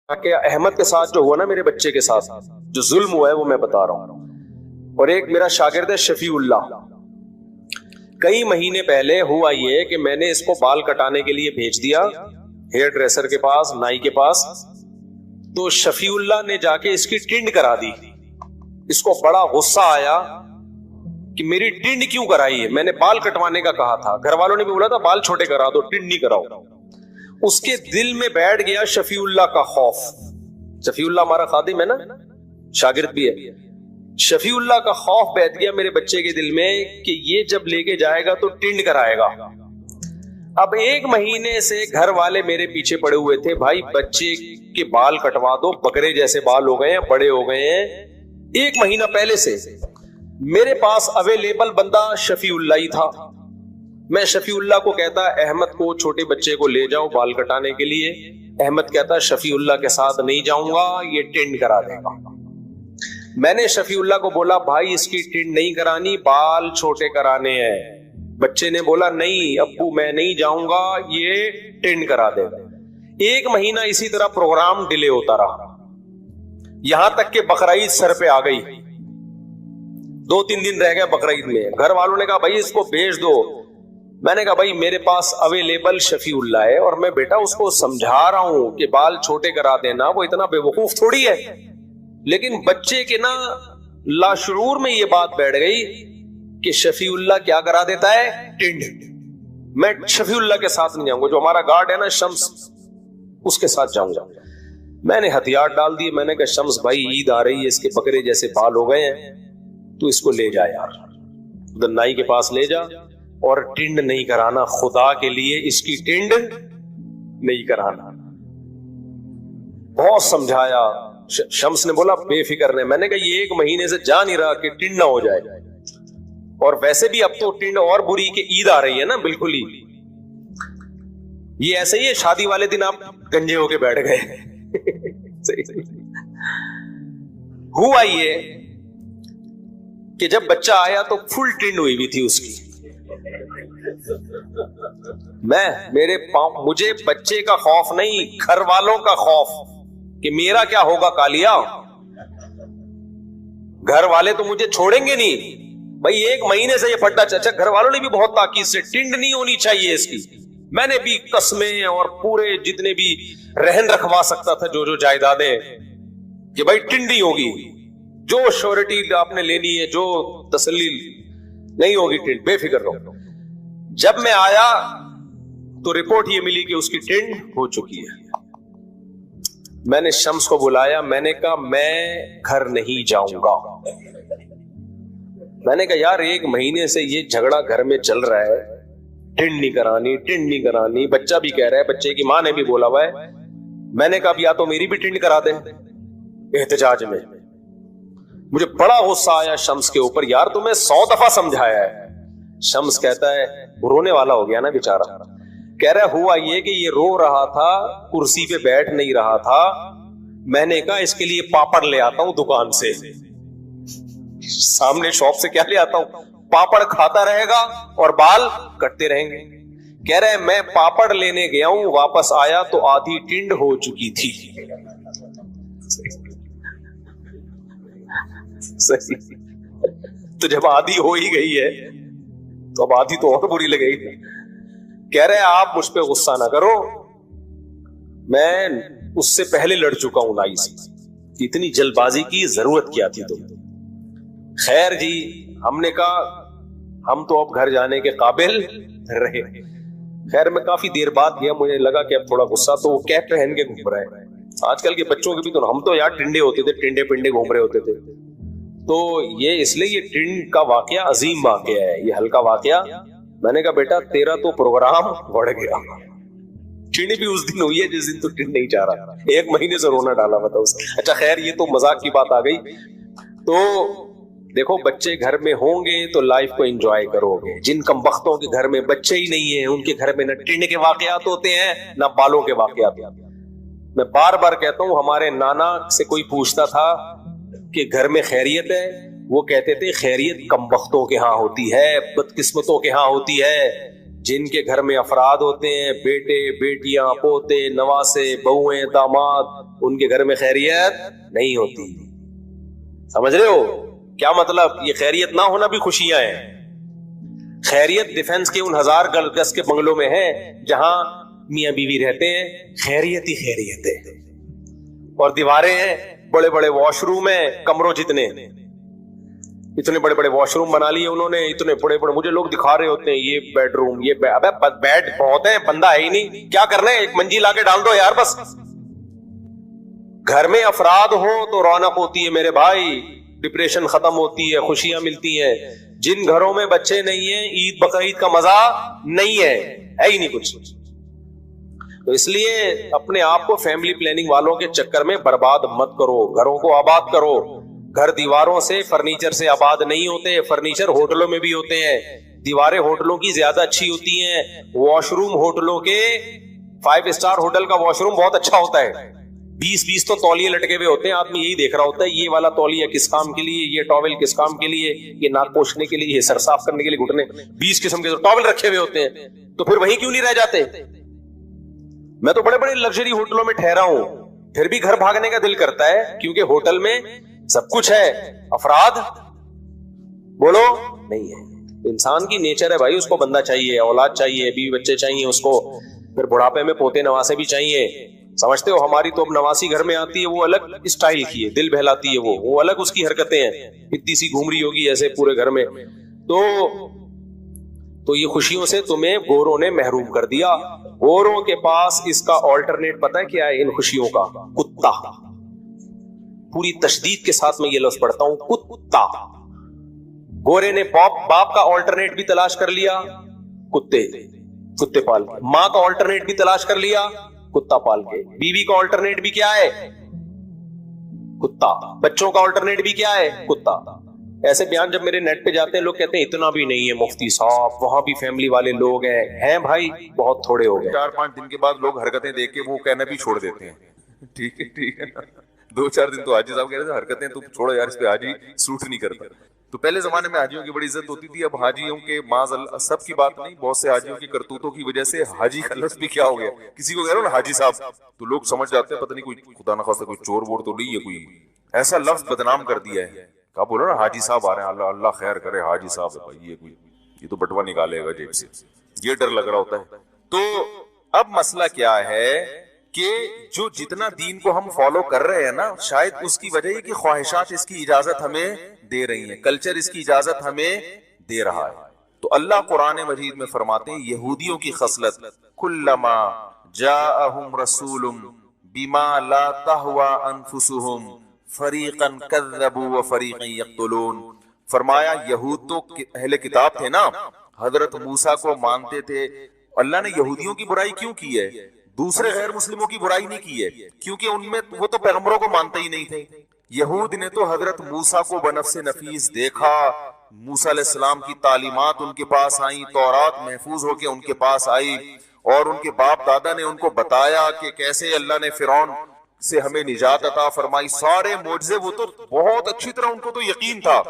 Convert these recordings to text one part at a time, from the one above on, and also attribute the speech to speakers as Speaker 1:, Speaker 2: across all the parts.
Speaker 1: کہ احمد کے ساتھ جو ہوا نا میرے بچے کے ساتھ جو ظلم ہوا ہے وہ میں بتا رہا ہوں. اور ایک میرا شاگرد ہے شفیع اللہ, کئی مہینے پہلے ہوا یہ کہ میں نے اس کو بال کٹانے کے لیے بھیج دیا ہیئر ڈریسر کے پاس, نائی کے پاس. تو شفیع اللہ نے جا کے اس کی ٹنڈ کرا دی. اس کو بڑا غصہ آیا کہ میری ٹنڈ کیوں کرائی ہے, میں نے بال کٹوانے کا کہا تھا, گھر والوں نے بھی بولا تھا بال چھوٹے کرا دو, ٹنڈ نہیں کراؤ. اس کے دل میں بیٹھ گیا شفیع اللہ کا خوف. شفیع اللہ ہمارا خادم ہے نا, شاگرد بھی ہے. شفیع اللہ کا خوف بیٹھ گیا میرے بچے کے دل میں کہ یہ جب لے کے جائے گا تو ٹنڈ کرائے گا. اب ایک مہینے سے گھر والے میرے پیچھے پڑے ہوئے تھے, بھائی بچے کے بال کٹوا دو, بکرے جیسے بال ہو گئے ہیں, بڑے ہو گئے ہیں. ایک مہینہ پہلے سے میرے پاس اویلیبل بندہ شفیع اللہ ہی تھا. میں شفیع اللہ کو کہتا احمد کو, چھوٹے بچے کو لے جاؤ بال کٹانے کے لیے. احمد کہتا شفیع اللہ کے ساتھ نہیں جاؤں گا, یہ ٹنڈ کرا دے گا. میں نے شفیع اللہ کو بولا بھائی اس کی ٹنڈ نہیں کرانی, بال چھوٹے کرانے ہیں. بچے نے بولا نہیں ابو میں نہیں جاؤں گا, یہ ٹنڈ کرا دے گا. ایک مہینہ اسی طرح پروگرام ڈیلے ہوتا رہا, یہاں تک کہ بقرعید سر پہ آ گئی. 2-3 دن رہ گئے بقرعید میں. گھر والوں نے کہا بھائی اس کو بھیج دو. میں نے کہا بھائی میرے پاس اویلیبل شفیع اللہ ہے, اور میں بیٹا اس کو سمجھا رہا ہوں کہ بال چھوٹے کرا دینا, وہ اتنا بے وقوف تھوڑی ہے. لیکن بچے کے نا لاشعور میں یہ بات بیٹھ گئی کہ شفیع اللہ کیا کرا دیتا ہے, ٹنڈ. میں شفیع اللہ کے ساتھ نہیں جاؤں گا, جو ہمارا گارڈ ہے نا شمس, اس کے ساتھ جاؤں گا. میں نے ہتھیار ڈال دیے. میں نے کہا شمس بھائی عید آ رہی ہے, اس کے بکرے جیسے بال ہو گئے ہیں, تو اس کو لے جا یار, ادھر نائی کے پاس لے جا, اور ٹنڈ نہیں کرانا, خدا کے لیے اس کی ٹنڈ نہیں کرانا. بہت سمجھایا. شمس نے بولا بے فکر نہیں. میں نے کہا یہ ایک مہینے سے جا نہیں رہا کہ ٹنڈ نہ ہو جائے, اور ویسے بھی اب تو ٹنڈ اور بری کہ عید آ رہی ہے نا, بالکل ہی یہ ایسے ہی ہے, شادی والے دن آپ گنجے ہو کے بیٹھ گئے. ہوا یہ کہ جب بچہ آیا تو فل ٹنڈ ہوئی بھی تھی اس کی. مجھے بچے کا خوف نہیں, گھر والوں کا خوف کہ میرا کیا ہوگا کالیا. گھر والے تو مجھے چھوڑیں گے نہیں بھائی. ایک مہینے سے یہ پھٹا چچا, گھر والوں نے بھی بہت تاکید سے ٹنڈ نہیں ہونی چاہیے اس کی. میں نے بھی قسمیں اور پورے جتنے بھی رہن رکھوا سکتا تھا جو جائیدادیں, کہ بھائی ٹنڈ نہیں ہوگی, جو شورٹی آپ نے لینی ہے, جو تسلی نہیں ہوگی ٹنڈ, بے فکر رہو. جب میں آیا تو رپورٹ یہ ملی کہ اس کی ٹنڈ ہو چکی ہے. میں نے شمس کو بلایا. میں نے کہا میں گھر نہیں جاؤں گا. میں نے کہا یار ایک مہینے سے یہ جھگڑا گھر میں چل رہا ہے, ٹنڈ نہیں کرانی, ٹنڈ نہیں کرانی. بچہ بھی کہہ رہا ہے, بچے کی ماں نے بھی بولا ہوا ہے. میں نے کہا یا تو میری بھی ٹنڈ کرا دیں احتجاج میں. مجھے بڑا غصہ آیا شمس کے اوپر, یار تمہیں 100 دفعہ سمجھایا ہے. شمس کہتا ہے, رونے والا ہو گیا نا بیچارہ, کہہ رہا ہوا یہ کہ یہ رو رہا تھا, کرسی پہ بیٹھ نہیں رہا تھا. میں نے کہا اس کے لیے پاپڑ لے آتا ہوں دکان سے, سامنے شاپ سے کیا لے آتا ہوں, پاپڑ کھاتا رہے گا اور بال کٹتے رہیں گے. کہہ رہے میں پاپڑ لینے گیا ہوں, واپس آیا تو آدھی ٹنڈ ہو چکی تھی. تو جب آدھی ہو ہی گئی ہے تو اب آدھی تو اور بری لگے گی. کہہ رہے آپ مجھ پہ غصہ نہ کرو, میں اس سے پہلے لڑ چکا ہوں نائی سے, اتنی جلد بازی کی ضرورت کیا تھی تم. خیر جی, ہم نے کہا ہم تو اب گھر جانے کے قابل رہے. خیر میں کافی دیر بعد گیا, مجھے لگا کہ اب تھوڑا غصہ, تو وہ کیپ پہن کے گھوم رہا ہے. آج کل کے بچوں کے بھی تو, ہم تو یار ٹنڈے ہوتے تھے, ٹنڈے پنڈے گھوم رہے ہوتے تھے. تو یہ اس لیے یہ ٹنڈ کا واقعہ عظیم واقعہ ہے, یہ ہلکا واقعہ. میں نے کہا بیٹا تیرا تو پروگرام بڑھ گیا. ٹنڈ بھی اس دن ہوئی ہے جس دن تو ٹنڈ نہیں چاہ رہا, ایک مہینے سے رونا ڈالا ہوا تھا اس. اچھا خیر یہ تو مذاق کی بات آ گئی. تو دیکھو بچے گھر میں ہوں گے تو لائف کو انجوائے کرو گے. جن کم بختوں کے گھر میں بچے ہی نہیں ہیں, ان کے گھر میں نہ ٹنڈ کے واقعات ہوتے ہیں نہ بالوں کے واقعات. میں بار بار کہتا ہوں, ہمارے نانا سے کوئی پوچھتا تھا کہ گھر میں خیریت ہے, وہ کہتے تھے خیریت کم بختوں کے ہاں ہوتی ہے, بدقسمتوں کے ہاں ہوتی ہے. جن کے گھر میں افراد ہوتے ہیں, بیٹے بیٹیاں پوتے نواسے بہویں داماد, ان کے گھر میں خیریت نہیں ہوتی. سمجھ رہے ہو کیا مطلب؟ یہ خیریت نہ ہونا بھی خوشیاں ہیں. خیریت ڈیفنس کے ان 1000 گز کے بنگلوں میں ہے جہاں میاں بیوی رہتے ہیں, خیریت ہی خیریت ہے. اور دیواریں ہیں, بڑے بڑے واش روم ہیں, کمروں جتنے, اتنے بڑے بڑے واش روم بنا لیے انہوں نے, اتنے بڑے بڑے. مجھے لوگ دکھا رہے ہوتے ہیں یہ بیڈ روم, یہ ابے بیڈ بہت ہے, بندہ ہے ہی نہیں, کیا کرنا ہے, ایک منجی لا کے ڈال دو یار بس. گھر میں افراد ہو تو رونق ہوتی ہے میرے بھائی, ڈپریشن ختم ہوتی ہے, خوشیاں ملتی ہیں. جن گھروں میں بچے نہیں ہیں, عید بقرعید کا مزہ نہیں ہے ہی نہیں کچھ. تو اس لیے اپنے آپ کو فیملی پلاننگ والوں کے چکر میں برباد مت کرو, گھروں کو آباد کرو. گھر دیواروں سے, فرنیچر سے آباد نہیں ہوتے. فرنیچر ہوٹلوں میں بھی ہوتے ہیں, دیواریں ہوٹلوں کی زیادہ اچھی ہوتی ہیں. واش روم ہوٹلوں کے, 5 اسٹار ہوٹل کا واش روم بہت اچھا ہوتا ہے. 20 تو تولیے لٹکے ہوئے ہوتے ہیں, آدمی یہی دیکھ رہا ہوتا ہے یہ والا تولیہ کس کام کے لیے, یہ ٹاول کس کام کے لیے, یہ ناک پوچھنے کے لیے, یہ سر صاف کرنے کے لیے, گھٹنے, 20 قسم کے ٹاول رکھے ہوئے ہوتے ہیں. تو پھر وہیں کیوں نہیں رہ جاتے؟ میں تو بڑے بڑے لگژری ہوٹلوں میں ٹھہرا ہوں, پھر بھی گھر بھاگنے کا دل کرتا ہے, کیونکہ ہوٹل میں سب کچھ ہے, افراد بولو نہیں ہے. انسان کی نیچر ہے بھائی, اس کو بندہ چاہیے, اولاد چاہیے, بیوی بچے چاہیے اس کو, پھر بڑھاپے میں پوتے نواسے بھی چاہیے. سمجھتے ہو ہماری تو اب نواسی گھر میں آتی ہے, وہ الگ اسٹائل کی ہے, دل بہلاتی ہے, وہ الگ اس کی حرکتیں ہیں, اتنی سی گھوم رہی ہوگی ایسے پورے گھر میں. تو یہ خوشیوں سے تمہیں گوروں نے محروم کر دیا. گوروں کے پاس اس کا آلٹرنیٹ پتہ ہے کیا ہے ان خوشیوں کا؟ کتا. پوری تشدید کے ساتھ میں یہ لفظ پڑھتا ہوں, کتا. گورے نے باپ کا آلٹرنیٹ بھی تلاش کر لیا, کتے پال کے. ماں کا آلٹرنیٹ بھی تلاش کر لیا, کتا پال کے. بیوی کا آلٹرنیٹ بھی کیا ہے؟ کتا. بچوں کا آلٹرنیٹ بھی کیا ہے؟ کتا. ایسے بیان جب میرے نیٹ پہ جاتے ہیں لوگ کہتے ہیں اتنا بھی نہیں ہے مفتی صاحب, وہاں بھی فیملی والے لوگ ہیں بھائی, بہت تھوڑے ہو گئے.
Speaker 2: 4-5 دن کے بعد لوگ حرکتیں دیکھ کے وہ کہنا بھی چھوڑ دیتے ہیں. ٹھیک ہے نا, 2-4 دن تو حاجی صاحب کہہ رہے تھے حرکتیں تو چھوڑو یار, اس پہ حاجی سوٹ نہیں کرتا. تو پہلے زمانے میں حاجیوں کی بڑی عزت ہوتی تھی. اب حاجیوں کے معاذ اللہ, سب کی بات نہیں, بہت سے حاجیوں کی کرتوتوں کی وجہ سے حاجی کا لفظ بھی کیا ہو گیا. کسی کو کہہ رہا ہو نا حاجی صاحب, تو لوگ سمجھ جاتے ہیں پتہ نہیں کوئی خدا نہ خواستہ کوئی چور وور تو نہیں ہے, کوئی ایسا لفظ بدنام کر دیا ہے. کہا بولو نا حاجی صاحب آ رہے ہیں, اللہ خیر کرے, حاجی صاحب ہے بھائی, یہ تو بٹوا نکالے گا جیب سے, یہ ڈر لگ رہا ہوتا ہے. تو اب مسئلہ کیا ہے کہ جو جتنا دین کو ہم فالو کر رہے ہیں نا, شاید اس کی وجہ یہ کہ خواہشات اس کی اجازت ہمیں دے رہی ہیں, کلچر اس کی اجازت ہمیں دے رہا ہے. تو اللہ قرآن مجید میں فرماتے ہیں یہودیوں کی خصلت, کلما جاءہم رسول بما لا تہوی انفسہم فریقا کذبوا وفریقا یقتلون. فرمایا یہود تو اہل کتاب تھے نا, حضرت موسیٰ کو مانتے تھے. اللہ نے یہودیوں کی برائی کیوں کی ہے, دوسرے غیر مسلموں کی برائی نہیں کی ہے, کیونکہ ان میں وہ تو پیغمبروں کو مانتے ہی نہیں تھے. یہود نے تو حضرت موسیٰ کو بنفس نفیس دیکھا, موسیٰ علیہ السلام کی تعلیمات ان کے پاس آئیں, تورات محفوظ ہو کے ان کے پاس آئی, اور ان کے باپ دادا نے ان کو بتایا کہ کیسے اللہ نے فرعون سے ہمیں نجات عطا فرمائی. سارے معجزے, وہ تو بہت اچھی طرح ان کو تو یقین تھا,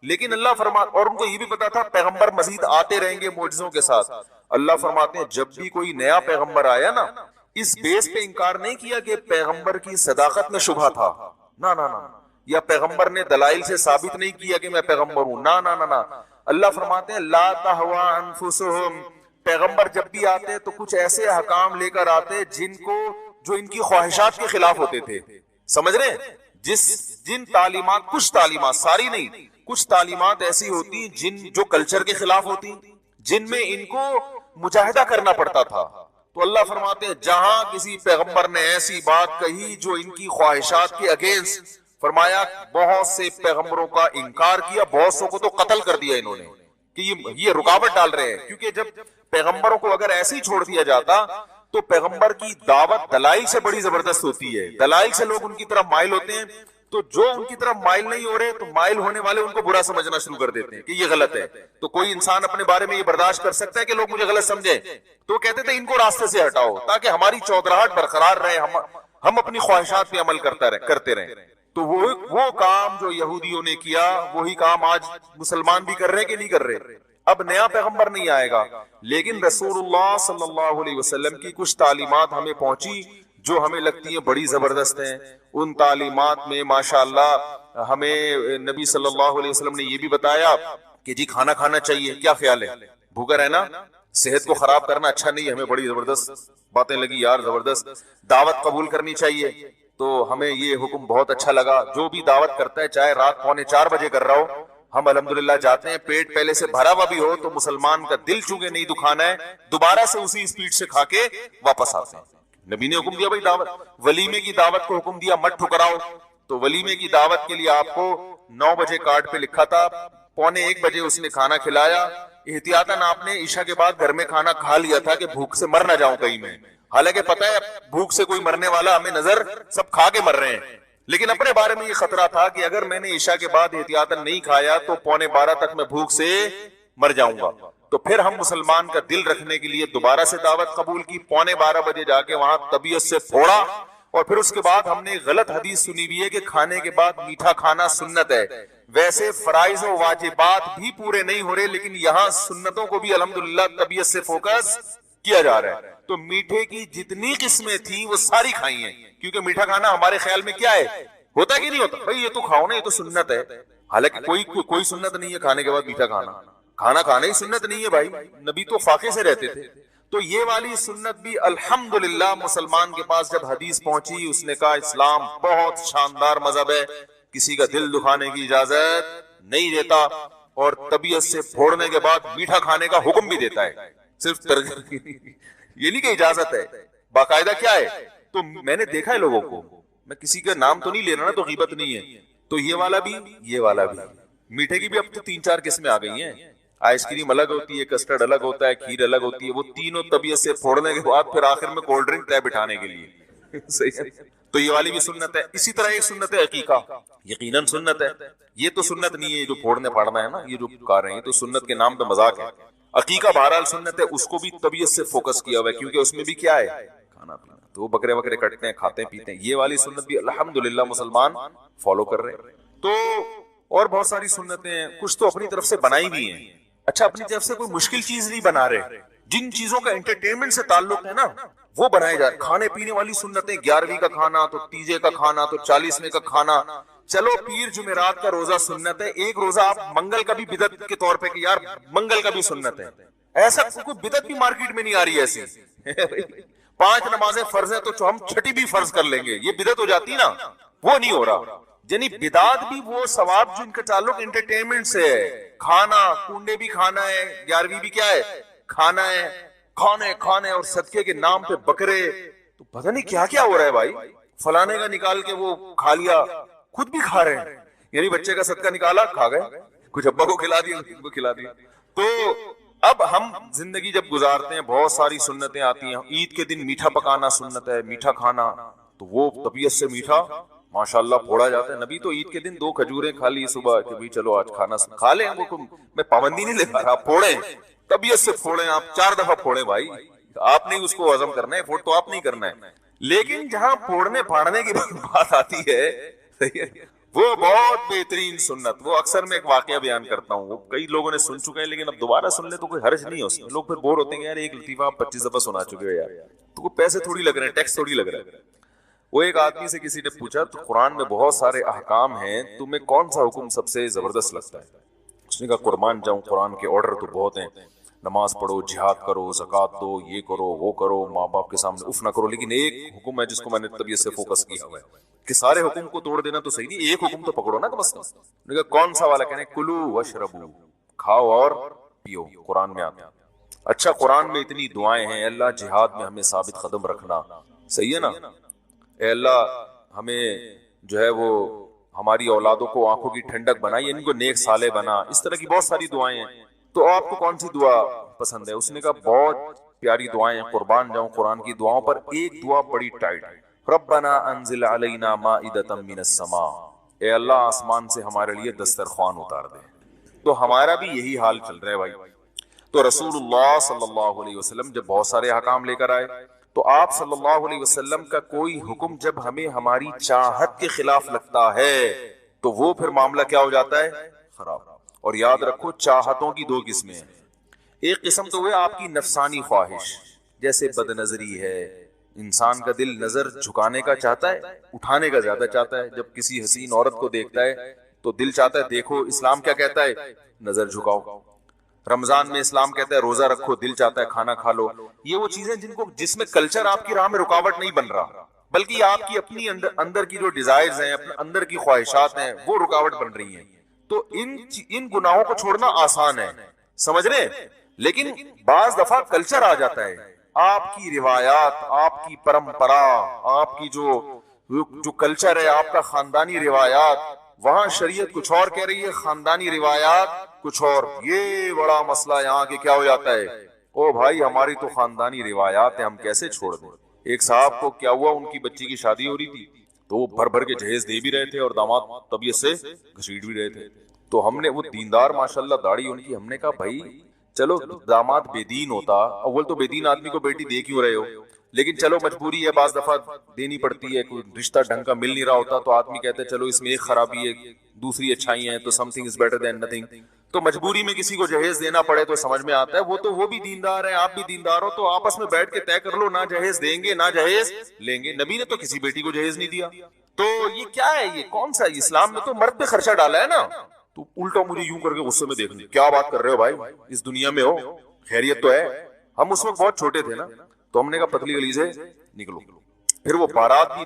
Speaker 2: لیکن اللہ فرماتا, اور ان کو یہ بھی پتا تھا پیغمبر مزید آتے رہیں گے معجزوں کے ساتھ. اللہ فرماتے ہیں جب بھی کوئی نیا پیغمبر آیا نا, اس بیس پہ انکار نہیں کیا کہ پیغمبر کی صداقت میں شبہ تھا, نہ, یا پیغمبر نے دلائل سے ثابت نہیں کیا کہ میں پیغمبر ہوں, نہ. اللہ فرماتے ہیں لا تہوی انفسہم, پیغمبر جب بھی آتے تو کچھ ایسے احکام لے کر آتے جو ان کی خواہشات کے خلاف ہوتے تھے. سمجھ رہے ہیں, جن تعلیمات, کچھ تعلیمات, ساری نہیں, کچھ تعلیمات ایسی ہوتی جو کلچر کے خلاف ہوتی, جن میں ان کو مجاہدہ کرنا پڑتا تھا. تو اللہ فرماتے ہیں جہاں کسی پیغمبر نے ایسی بات کہی جو ان کی خواہشات کے اگینسٹ, فرمایا بہت سے پیغمبروں کا انکار کیا, بہت سو کو تو قتل کر دیا انہوں نے کہ یہ رکاوٹ ڈال رہے ہیں. کیونکہ جب پیغمبروں کو اگر ایسے ہی چھوڑ دیا جاتا تو پیغمبر کی دعوت دلائل سے بڑی زبردست ہوتی ہے, دلائل سے لوگ ان کی طرف مائل ہوتے ہیں. تو جو ان کی طرف مائل نہیں ہو رہے تو مائل ہونے والے ان کو برا سمجھنا شروع کر دیتے ہیں کہ یہ غلط ہے. تو کوئی انسان اپنے بارے میں یہ برداشت کر سکتا ہے کہ لوگ مجھے غلط سمجھیں, تو کہتے تھے ان کو راستے سے ہٹاؤ تاکہ ہماری چودراہٹ برقرار رہے, ہم اپنی خواہشات پہ عمل کرتے رہیں. تو وہ کام جو یہودیوں نے کیا وہی کام آج مسلمان بھی کر رہے کہ نہیں کر رہے. اب نیا پیغمبر نہیں آئے گا, لیکن رسول اللہ صلی اللہ علیہ وسلم کی کچھ تعلیمات ہمیں پہنچی جو ہمیں لگتی ہیں بڑی زبردست ہیں، ان تعلیمات میں ماشاءاللہ ہمیں نبی صلی اللہ علیہ وسلم نے یہ بھی بتایا کہ جی کھانا کھانا چاہیے. کیا خیال ہے؟ بھوکا رہنا صحت کو خراب کرنا اچھا نہیں ہے. ہمیں بڑی زبردست باتیں لگی یار، زبردست. دعوت قبول کرنی چاہیے، تو ہمیں یہ حکم بہت اچھا لگا. جو بھی دعوت کرتا ہے چاہے رات 3:45 بجے کر رہا ہو، ہم الحمدللہ جاتے ہیں. پیٹ پہلے سے بھرا ہوا بھی ہو تو مسلمان کا دل چونکہ نہیں دکھانا ہے، دوبارہ سے اسی اسپیڈ سے کھا کے واپس آتے ہیں. نبی نے حکم دیا بھائی دعوت، ولیمے کی دعوت کو حکم دیا مت ٹھکراؤ. تو ولیمے کی دعوت کے لیے آپ کو 9 بجے کارڈ پہ لکھا تھا، 12:45 بجے اس نے کھانا کھلایا. احتیاطاً آپ نے عشاء کے بعد گھر میں کھانا کھا لیا تھا کہ بھوک سے مر نہ جاؤں کہیں میں. حالانکہ پتہ ہے بھوک سے کوئی مرنے والا ہمیں نظر، سب کھا کے مر رہے ہیں، لیکن اپنے بارے میں یہ خطرہ تھا کہ اگر میں نے عشاء کے بعد احتیاطاً نہیں کھایا تو 11:45 تک میں بھوک سے مر جاؤں گا. تو پھر ہم مسلمان کا دل رکھنے کے لیے دوبارہ سے دعوت قبول کی. 11:15 بجے جا کے وہاں طبیعت سے پھوڑا. اور پھر اس کے بعد ہم نے غلط حدیث سنی بھی ہے کہ کھانے کے بعد میٹھا کھانا سنت ہے. ویسے فرائض و واجبات بھی پورے نہیں ہو رہے، لیکن یہاں سنتوں کو بھی الحمدللہ طبیعت سے فوکس کیا جا رہا ہے. تو میٹھے کی جتنی قسمیں تھیں وہ ساری کھائی ہیں، کیونکہ میٹھا کھانا ہمارے خیال میں کیا ہے، ہوتا کہ نہیں ہوتا بھائی یہ تو کھاؤ نا، یہ تو سنت ہے. حالانکہ کوئی سنت نہیں ہے کھانے کے بعد میٹھا کھانا. کھانا کھانا ہی سنت نہیں ہے بھائی، نبی تو فاقے سے رہتے تھے. تو یہ والی سنت بھی الحمدللہ مسلمان کے پاس جب حدیث پہنچی، اس نے کہا اسلام بہت شاندار مذہب ہے، کسی کا دل دکھانے کی اجازت نہیں دیتا، اور طبیعت سے پھوڑنے کے بعد میٹھا کھانے کا حکم بھی دیتا ہے. صرف یہ نہیں کہ اجازت ہے، باقاعدہ کیا ہے. تو میں نے دیکھا ہے لوگوں کو، میں کسی کا نام تو نہیں لینا نا، تو غیبت نہیں ہے. تو یہ والا بھی یہ والا بھی. میٹھے کی بھی اب تو 3-4 قسمیں آ گئی ہیں. آئس کریم الگ ہوتی ہے، کسٹرڈ الگ ہوتا ہے، کھیر الگ ہوتی ہے. وہ تینوں طبیعت سے پھوڑنے کے بعد پھر آخر میں کولڈ ڈرنک طے بٹھانے کے لیے. صحیح ہے. تو یہ والی بھی سنت ہے. اسی طرح ایک سنت ہے عقیقہ، یقیناً سنت ہے. یہ تو سنت نہیں ہے جو پھوڑنے پھاڑنا ہے نا، یہ جو کہہ رہے ہیں تو سنت کے نام پہ مذاق ہے. عقیقہ بہرحال سنت ہے، اس کو بھی طبیعت سے فوکس کیا ہوا ہے، کیونکہ اس میں بھی کیا ہے کھانا پینا. تو وہ بکرے وکرے کٹتے ہیں، کھاتے ہیں پیتے ہیں. یہ والی سنت بھی الحمدللہ مسلمان فالو کر رہے ہیں. تو اور بہت ساری سنتیں ہیں، کچھ تو اپنی طرف سے بنائی بھی ہیں. اچھا اپنی طرف سے کوئی مشکل چیز نہیں بنا رہے، جن چیزوں کا انٹرٹینمنٹ سے تعلق ہے نا وہ بنائے جا رہے. کھانے پینے والی سنتیں، 11ویں کا کھانا، تو تیجے کا کھانا، تو 40ویں کا کھانا. چلو پیر جمعرات کا روزہ سنت ہے، ایک روزہ آپ منگل کا بھی بدعت کے طور پہ کہ یار منگل کا بھی سنت ہے. ایسا کوئی بدعت بھی مارکیٹ میں نہیں آ رہی ہے ایسی. 5 نمازیں فرض ہیں تو ہم 6ٹی بھی فرض کر لیں گے، یہ بدعت ہو جاتی نا، وہ نہیں ہو رہا. یعنی بدعات بھی وہ ثواب جو ان کا تعلق انٹرٹینمنٹ سے ہے. کھانا کنڈے بھی کھانا ہے، 11ویں بھی کیا ہے کھانا ہے. کھانے اور صدقے کے نام پہ بکرے، تو پتہ نہیں کیا کیا ہو رہا ہے بھائی. فلانے کا نکال کے وہ کھا لیا، خود بھی کھا رہے ہیں. یعنی بچے کا صدقہ نکالا کھا گئے، کچھ ابا کو کھلا دیا، ان کو کھلا دیا. تو اب ہم زندگی جب گزارتے ہیں بہت ساری سنتیں آتی ہیں. عید کے دن میٹھا پکانا سنت ہے، میٹھا کھانا. تو وہ طبیعت سے میٹھا ماشاءاللہ پھوڑا جاتا ہے. نبی تو عید کے دن 2 کھجوریں کھا لی صبح کہ چلو آج کھانا کھا لیں. وہ میں پابندی نہیں لے پا رہا، پھوڑیں طبیعت سے پھوڑیں. آپ 4 دفعہ پھوڑیں بھائی، آپ نہیں اس کو ہضم کرنا ہے، پھوڑ تو آپ نہیں کرنا ہے. لیکن جہاں پھوڑنے پھاڑنے کی بات آتی ہے وہ بہت بہترین سنت. وہ اکثر میں ایک واقعہ بیان کرتا ہوں، وہ کئی لوگوں نے سن چکے ہیں، لیکن اب دوبارہ سن لے تو کوئی حرج نہیں ہے اس میں. لوگ پھر بور ہوتے ہیں یار ایک لطیفہ آپ 25 دفعہ سنا چکے ہو یار، تو کوئی پیسے تھوڑی لگ رہے ہیں، ٹیکس تھوڑی لگ رہا ہے. وہ ایک آدمی سے کسی نے پوچھا تو قرآن میں بہت سارے احکام ہیں، تمہیں کون سا حکم سب سے زبردست لگتا ہے؟ اس نے کہا قربان جاؤں، قرآن کے آرڈر تو بہت ہیں، نماز پڑھو، جہاد کرو، زکوٰۃ دو، یہ کرو وہ کرو، ماں باپ کے سامنے اف نہ کرو. لیکن ایک حکم ہے جس کو میں نے طبیعت سے فوکس کیا ہوا ہے کہ سارے حکم کو توڑ دینا تو صحیح نہیں، ایک حکم تو پکڑو نا کم از کم. نے کہا کون سا والا؟ کہنے کلو واشربو، کھاؤ اور پیو، قرآن میں آتا. اچھا قرآن میں اتنی دعائیں ہیں، اللہ جہاد میں ہمیں ثابت قدم رکھنا، صحیح ہے نا. اے اللہ ہمیں جو ہے وہ ہماری اولادوں کو آنکھوں کی ٹھنڈک بنائی، ان کو نیک صالح بنا. اس طرح کی بہت ساری دعائیں ہیں. تو آپ کو کون سی دعا پسند ہے؟ اس نے کہا بہت پیاری دعائیں ہیں، قربان جاؤں قرآن کی دعاؤں پر ایک دعا بڑی ٹائٹ ہے، ربنا انزل علینا مائدۃ من السماء، اے اللہ آسمان سے ہمارے لیے دسترخوان اتار دے. تو ہمارا بھی یہی حال چل رہا ہے بھائی. تو رسول اللہ صلی اللہ علیہ وسلم جب بہت سارے احکام لے کر آئے تو آپ صلی اللہ علیہ وسلم کا کوئی حکم جب ہمیں ہماری چاہت کے خلاف لگتا ہے تو وہ پھر معاملہ کیا ہو جاتا ہے؟ خراب. اور یاد رکھو چاہتوں کی 2 قسمیں ہیں. ایک قسم تو ہے آپ کی نفسانی خواہش، جیسے بد نظری ہے، انسان کا دل نظر جھکانے کا چاہتا ہے, اٹھانے کا زیادہ چاہتا ہے. جب کسی حسین عورت کو دیکھتا ہے تو دل چاہتا ہے دیکھو اسلام کیا کہتا ہے, نظر جھکاؤ. رمضان میں اسلام کہتا ہے روزہ رکھو, دل چاہتا ہے کھانا کھا لو. یہ وہ چیزیں جس میں کلچر آپ کی راہ میں رکاوٹ نہیں بن رہا, بلکہ یہ آپ کی اپنی اندر کی جو ڈیزائرز ہیں, اپنے اندر کی خواہشات ہیں, وہ رکاوٹ بن رہی ہیں. تو ان گناہوں کو چھوڑنا آسان ہے, سمجھ رہے ہیں, لیکن بعض دفعہ کلچر آ جاتا ہے, آپ کی روایات, آپ کی پرمپرا, آپ کی جو کلچر ہے, آپ کا خاندانی روایات, وہاں شریعت کچھ اور کہہ رہی ہے, خاندانی روایات کچھ اور. یہ بڑا مسئلہ یہاں کہ کیا ہو جاتا ہے, او بھائی ہماری تو خاندانی روایات ہیں, ہم کیسے چھوڑ دیں. ایک صاحب کو کیا ہوا, ان کی بچی کی شادی ہو رہی تھی, تو وہ بھر بھر کے جہیز دے بھی رہے تھے اور داماد طبیعت سے گھسیٹ بھی رہے تھے. تو ہم نے, وہ دیندار ماشاءاللہ داڑھی ان کی, ہم نے کہا بھائی چلو داماد بے دین ہوتا, اول تو بے دین آدمی کو بیٹی دے کیوں رہے ہو, لیکن چلو مجبوری ہے, بعض دفعہ دینی پڑتی ہے, کوئی رشتہ ڈھنگ کا مل نہیں رہا ہوتا تو آدمی کہتا ہے چلو اس میں ایک خرابی ہے دوسری اچھائی ہے, تو some thing is better than nothing. تو مجبوری میں کسی کو جہیز دینا پڑے تو سمجھ میں آتا ہے, وہ بھی دیندار ہے, آپ بھی دیندار ہو, تو آپس میں بیٹھ کے طے کر لو, نہ جہیز دیں گے نہ جہیز لیں گے. نبی نے تو کسی بیٹی کو جہیز نہیں دیا. تو یہ کیا ہے, یہ کون سا, اسلام میں تو مرد پہ خرچہ ڈالا ہے نا. تو الٹا مجھے یوں کر کے غصے میں دیکھ لیں, کیا بات کر رہے ہو بھائی, اس دنیا میں ہو, خیریت تو ہے. ہم اس وقت بہت چھوٹے تھے نا, تو ہم نے کہا پتلی گلی سے نکلو. پھر وہ بارات بھی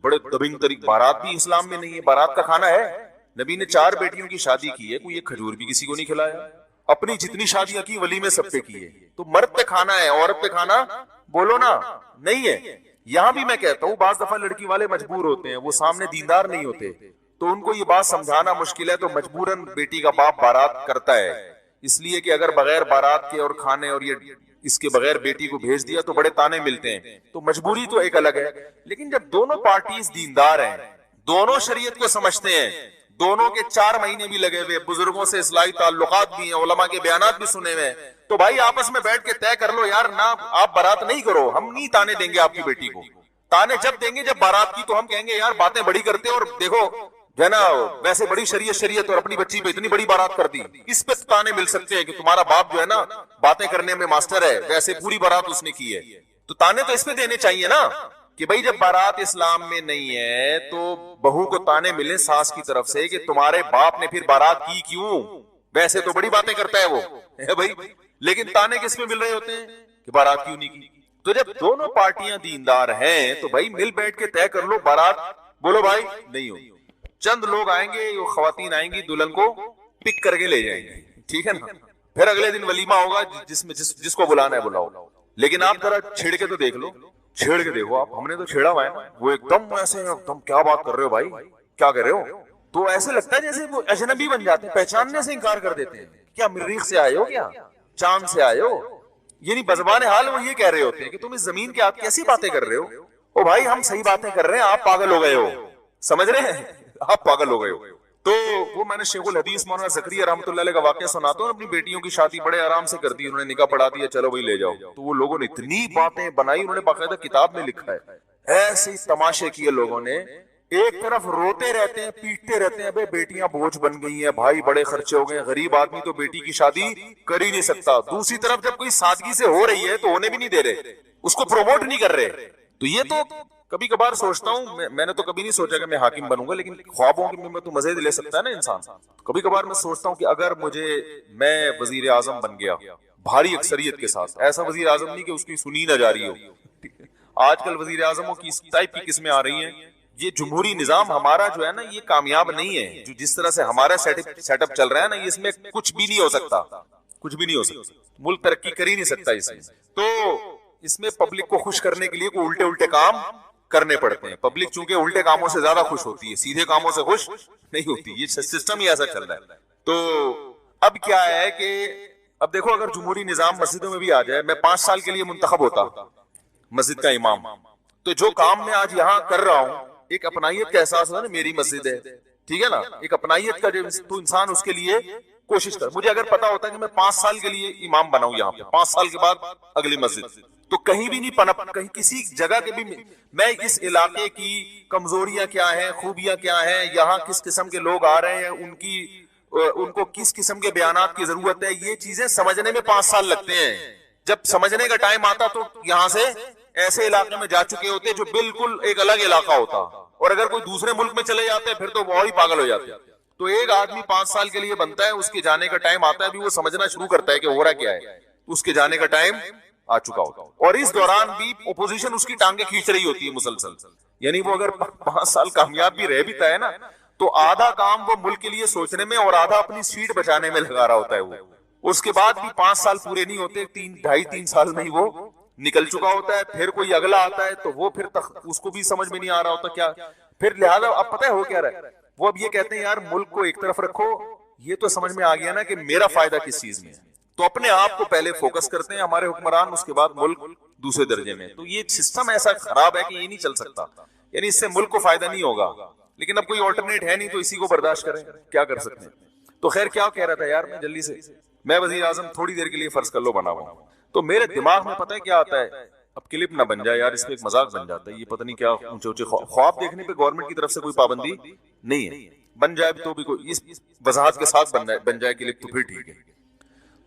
Speaker 2: بڑے دبنگ طریقے, بارات بھی اسلام میں نہیں ہے, بارات کا کھانا ہے. نبی نے 4 بیٹیوں کی شادی کی ہے, کوئی ایک کھجور بھی کسی کو نہیں کھلایا. اپنی جتنی شادیاں کی ولیمے سب پہ کیے. تو مرد پہ کھانا ہے, عورت پہ کھانا بولو نا نہیں ہے. یہاں بھی میں کہتا ہوں بعض دفعہ لڑکی والے مجبور ہوتے ہیں, وہ سامنے دیندار نہیں ہوتے, تو ان کو یہ بات سمجھانا مشکل ہے, تو مجبوراً بیٹی کا باپ بارات کرتا ہے, اس لیے کہ اگر بغیر بارات کے اور کھانے اور یہ اس کے بغیر بیٹی کو بھیج دیا تو بڑے تانے ملتے ہیں. تو مجبوری تو ایک الگ ہے, لیکن جب دونوں پارٹیز دیندار ہیں, دونوں شریعت کو سمجھتے ہیں, دونوں کے 4 مہینے بھی لگے ہوئے, بزرگوں سے اصلاحی تعلقات بھی ہیں, علماء کے بیانات بھی سنے ہوئے ہیں, تو بھائی آپس میں بیٹھ کے طے کر لو یار, نہ آپ بارات نہیں کرو, ہم نہیں تانے دیں گے آپ کی بیٹی کو. تانے جب دیں گے جب بارات کی, تو ہم کہیں گے یار باتیں بڑی کرتے اور دیکھو جو ہے نا ویسے بڑی شریعت اور اپنی بچی پہ اتنی بڑی بارات کر دی. اس پہ تانے مل سکتے ہیں کہ تمہارا باپ جو ہے نا باتیں کرنے میں ماسٹر ہے, ویسے پوری بارات اس نے کی ہے. تو تانے تو اس پہ دینے چاہیے نا, کہ بھئی جب بارات اسلام میں نہیں ہے تو بہو کو تانے ملے ساس کی طرف سے کہ تمہارے باپ نے پھر بارات کی کیوں, ویسے تو بڑی باتیں کرتا ہے وہ بھائی, لیکن تانے کس میں مل رہے ہوتے ہیں کہ بارات کیوں نہیں کی. تو جب دونوں پارٹیاں دیندار ہیں تو بھائی مل بیٹھ کے طے کر لو, بارات بولو بھائی نہیں ہو. چند لوگ آئیں گے, وہ خواتین آئیں گی, دلہن کو پک کر کے لے جائیں گے, ٹھیک ہے نا, پھر اگلے دن ولیمہ ہوگا جس کو بلانا ہے بلاؤ. لیکن آپ ذرا چھیڑ کے تو دیکھ لو, چھیڑ کے دیکھو آپ, ہم نے تو چھیڑا ہوا ہے نا, وہ ایک دم ایسے تم کیا بات کر رہے ہو بھائی, کیا کر رہے ہو, تو ایسے لگتا ہے جیسے وہ اجنبی بن جاتے ہیں, پہچاننے سے انکار کر دیتے ہیں. کیا مریخ سے آئے ہو, کیا چاند سے آئے ہو, یعنی بزبان حال وہ یہ کہہ رہے ہوتے ہیں کہ تم اس زمین کے آپ کیسی باتیں کر رہے ہو. او بھائی ہم صحیح باتیں کر رہے ہیں, آپ پاگل ہو گئے ہو, سمجھ رہے ہیں, آپ پاگل ہو گئے ہو. تو وہ میں نے شیخ الحدیث مولانا زکریا رحمۃ اللہ علیہ کا واقعہ سناتا ہوں, اپنی بیٹیوں کی شادی بڑے آرام سے کر دی, انہوں نے نکاح پڑھا دیا, چلو بھائی لے جاؤ. تو وہ لوگوں نے اتنی باتیں بنائی, انہوں نے باقاعدہ کتاب میں لکھا ہے, ایسے تماشے کیے لوگوں نے. ایک طرف روتے رہتے ہیں, پیٹتے رہتے ہیں, بھائی بیٹیاں بوجھ بن گئی ہیں, بھائی بڑے خرچے ہو گئے, غریب آدمی تو بیٹی کی شادی کر ہی نہیں سکتا. دوسری طرف جب کوئی سادگی سے ہو رہی ہے تو ہونے بھی نہیں دے رہے, اس کو پروموٹ نہیں کر رہے. تو یہ تو کبھی کبھار سوچتا ہوں, میں نے تو کبھی نہیں سوچا کہ میں حاکم بنوں گا, لیکن خوابوں میں تو مزے لے سکتا ہے نا انسان. کبھی کبھار میں سوچتا ہوں کہ اگر میں وزیر اعظم بن گیا بھاری اکثریت کے ساتھ, ایسا وزیر اعظم نہیں کہ اس کی سنی نہ جا رہی ہو. آج کل وزیر اعظموں کی اس ٹائپ کی قسمیں آ رہی ہیں. یہ جمہوری نظام ہمارا جو ہے نا یہ کامیاب نہیں ہے, جو جس طرح سے ہمارا سیٹ اپ چل رہا ہے نا, اس میں کچھ بھی نہیں ہو سکتا, کچھ بھی نہیں ہو سکتا, ملک ترقی کر ہی نہیں سکتا اس میں. تو اس میں پبلک کو خوش کرنے کے لیے کوئی الٹے کام کرنے پڑتے ہیں. پبلک چونکہ الٹے کاموں سے زیادہ خوش ہوتی ہے, سیدھے کاموں سے خوش نہیں ہوتی, یہ سسٹم ہی ایسا چل رہا ہے. تو اب کیا ہے کہ اب دیکھو, اگر جمہوری نظام مسجدوں میں بھی آ جائے, میں 5 سال کے لیے منتخب ہوتا مسجد کا امام, تو جو کام میں آج یہاں کر رہا ہوں, ایک اپنائیت کا احساس ہوتا ہے نا, میری مسجد ہے, ٹھیک ہے نا, ایک اپنائیت کا جو تو انسان اس کے لیے کوشش کر. مجھے اگر پتا ہوتا ہے کہ میں 5 سال کے لیے امام بناؤں یہاں پہ, 5 سال کے بعد اگلی مسجد, تو کہیں بھی نہیں پنپ, کہیں کسی جگہ کے بھی میں اس علاقے کی کمزوریاں کیا ہیں, خوبیاں کیا ہیں, یہاں کس قسم کے لوگ آ رہے ہیں, ان کو کس قسم کے بیانات کی ضرورت ہے, یہ چیزیں سمجھنے میں 5 سال لگتے ہیں. جب سمجھنے کا ٹائم آتا تو یہاں سے ایسے علاقے میں جا چکے ہوتے جو بالکل ایک الگ علاقہ ہوتا, اور اگر کوئی دوسرے ملک میں چلے جاتے پھر تو اور ہی پاگل ہو جاتے. تو ایک آدمی 5 سال کے لیے بنتا ہے, اس کے جانے کا ٹائم آتا ہے, ابھی وہ سمجھنا شروع کرتا ہے کہ ہو رہا کیا ہے, اس کے جانے کا ٹائم آ چکا ہوتا ہے. اور اس دوران بھی اپوزیشن اس کی ٹانگیں کھینچ رہی ہوتی ہے مسلسل. یعنی وہ اگر 5 سال کامیاب بھی رہ بھی ہے نا, تو آدھا کام وہ ملک کے لیے سوچنے میں اور آدھا اپنی سیٹ بچانے میں لگا رہا ہوتا ہے. وہ اس کے بعد بھی 5 سال پورے نہیں ہوتے, 2.5-3 سال میں ہی وہ نکل چکا ہوتا ہے. پھر کوئی اگلا آتا ہے تو وہ پھر اس کو بھی سمجھ میں نہیں آ رہا ہوتا کیا. پھر لہذا اب پتہ ہے ہو کیا رہا ہے, وہ اب یہ کہتے ہیں یار ملک کو ایک طرف رکھو, یہ تو سمجھ میں آ گیا نا کہ میرا فائدہ کس چیز میں ہے, تو اپنے آپ کو پہلے فوکس کرتے ہیں ہمارے حکمران, اس کے بعد ملک دوسرے درجے میں. تو یہ سسٹم ایسا خراب ہے کہ یہ نہیں چل سکتا, یعنی اس سے ملک کو فائدہ نہیں ہوگا. لیکن اب کوئی آلٹرنیٹ ہے نہیں تو اسی کو برداشت کریں, کیا کر سکتے ہیں. تو خیر کیا کہہ رہا تھا یار میں جلدی سے, میں وزیر اعظم تھوڑی دیر کے لیے فرض کر لو بنا ہوا ہوں, تو میرے دماغ میں پتہ ہے کیا آتا ہے, اب کلپ نہ بن جائے یار, اس پہ ایک مذاق بن جاتا ہے. یہ پتہ نہیں کیا اونچے اونچے خواب دیکھنے پہ گورنمنٹ کی طرف سے کوئی پابندی نہیں ہے, بن جائے تو بھی کوئی اس وضاحت کے ساتھ بن جائے کلپ تو پھر ٹھیک ہے.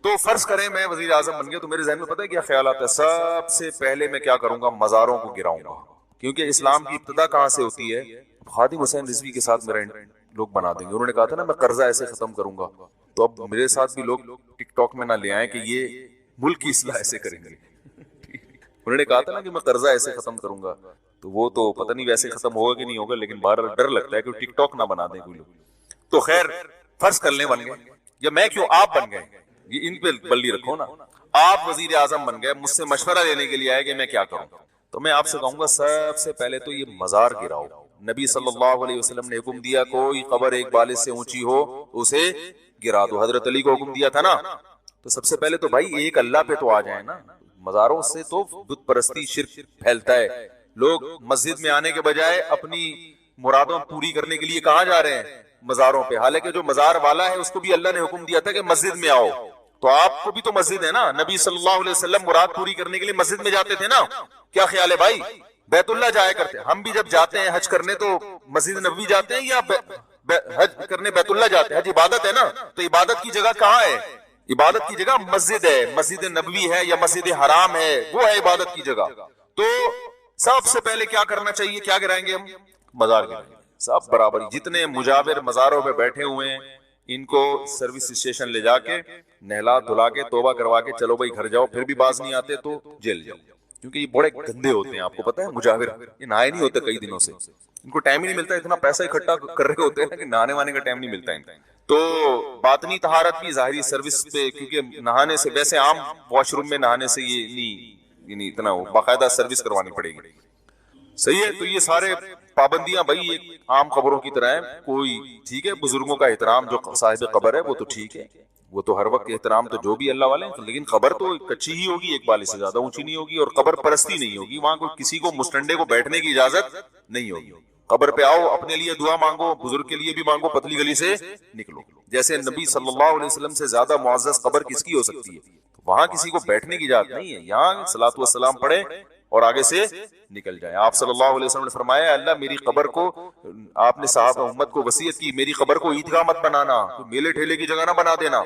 Speaker 2: تو فرض کریں میں وزیر اعظم بن گیا, تو میرے ذہن میں پتہ ہے کیا خیال آتا ہے, سب سے پہلے میں کیا کروں گا, مزاروں کو گراؤں گا. کیونکہ اسلام کی ابتدا کہاں سے ہوتی ہے, خادم حسین رضوی کے ساتھ میرا لوگ بنا دیں گے. انہوں نے کہا تھا نا میں قرضہ ایسے ختم کروں گا, تو اب میرے ساتھ بھی لوگ ٹک ٹاک میں نہ لے آئیں کہ یہ ملک کی اصلاح ایسے کریں گے. انہوں نے کہا تھا نا کہ میں قرضہ ایسے ختم کروں گا, تو وہ تو پتہ نہیں ویسے ختم ہوگا کہ نہیں ہوگا, لیکن بہرحال ڈر لگتا ہے کہ ٹک ٹاک نہ بنا دیں کوئی لوگ. تو خیر فرض کر لیں بن گئے, یا میں کیوں آپ بن گئے, یہ ان پہ بلی رکھو نا, آپ وزیر اعظم بن گئے, مجھ سے مشورہ لینے کے لیے آئے کہ میں کیا کروں. تو میں آپ سے کہوں گا سب سے پہلے تو یہ مزار گراؤ. نبی صلی اللہ علیہ وسلم نے حکم دیا کوئی قبر ایک بالش سے اونچی ہو اسے گرا دو. حضرت علی کو حکم دیا تھا نا. تو سب سے پہلے تو بھائی ایک اللہ پہ تو آ جائیں نا, مزاروں سے تو بت پرستی شرک پھیلتا ہے. لوگ مسجد میں آنے کے بجائے اپنی مرادوں پوری کرنے کے لیے کہاں جا رہے ہیں, مزاروں پہ. حالانکہ جو مزار والا ہے اس کو بھی اللہ نے حکم دیا تھا کہ مسجد میں آؤ, تو آپ کو بھی تو مسجد ہے نا. نبی صلی اللہ علیہ وسلم مراد پوری کرنے کے لیے مسجد میں جاتے تھے نا. کیا خیال ہے بھائی, بیت اللہ جایا کرتے, ہم بھی جب جاتے ہیں حج کرنے تو مسجد نبوی جاتے ہیں یا حج کرنے بیت اللہ جاتے ہیں. حج عبادت ہے نا, تو عبادت کی جگہ کہاں ہے, عبادت کی جگہ مسجد ہے, مسجد نبوی ہے یا مسجد حرام ہے, وہ ہے عبادت کی جگہ. تو سب سے پہلے کیا کرنا چاہیے, کیا گرائیں گے ہم, مزار گرائیں گے. سب برابر, جتنے مجاور مزاروں پہ بیٹھے ہوئے ہیں ان کو سروس اسٹیشن لے جا کے نہلا دھلا کے توبہ کروا کے چلو بھائی گھر جاؤ. پھر بھی باز نہیں آتے تو جیل جاؤ, کیونکہ یہ بڑے گندے ہوتے ہیں. آپ کو پتا ہے مجاور یہ نہائے نہیں ہوتے کئی دنوں سے, ان کو ٹائم ہی نہیں ملتا, اتنا پیسہ اکٹھا کر رہے ہوتے ہیں کہ نہانے وانے کا ٹائم نہیں ملتا ان. تو باطنی طہارت کی ظاہری سروس پہ, کیونکہ نہانے سے ویسے عام واش روم میں نہانے سے یہ نہیں, یعنی اتنا باقاعدہ سروس کروانی پڑے گی. صحیح ہے, تو یہ سارے پابندیاں بھائی ایک عام قبروں کی طرح ہیں. کوئی ٹھیک ہے بزرگوں کا احترام, جو صاحب قبر ہے وہ تو ٹھیک ہے, وہ تو ہر وقت احترام تو جو بھی اللہ والے ہیں, لیکن قبر تو کچی ہی ہوگی, ایک بالش سے زیادہ اونچی نہیں ہوگی, اور قبر پرستی نہیں ہوگی. وہاں کوئی کسی کو مستنڈے کو بیٹھنے کی اجازت نہیں ہوگی. قبر پہ آؤ, اپنے لیے دعا مانگو, بزرگ کے لیے بھی مانگو, پتلی گلی سے نکلو. جیسے نبی صلی اللہ علیہ وسلم سے زیادہ معزز قبر کس کی ہو سکتی ہے, وہاں کسی کو بیٹھنے کی اجازت نہیں ہے. یہاں صلاۃ والسلام پڑھے اور آگے سے نکل جائیں. آپ صلی اللہ علیہ وسلم نے فرمایا اللہ میری قبر کو, آپ نے صحابہ امت کو وصیت کی میری قبر کو عیدگاہ مت بنانا, میلے ٹھیلے کی جگہ نہ بنا دینا.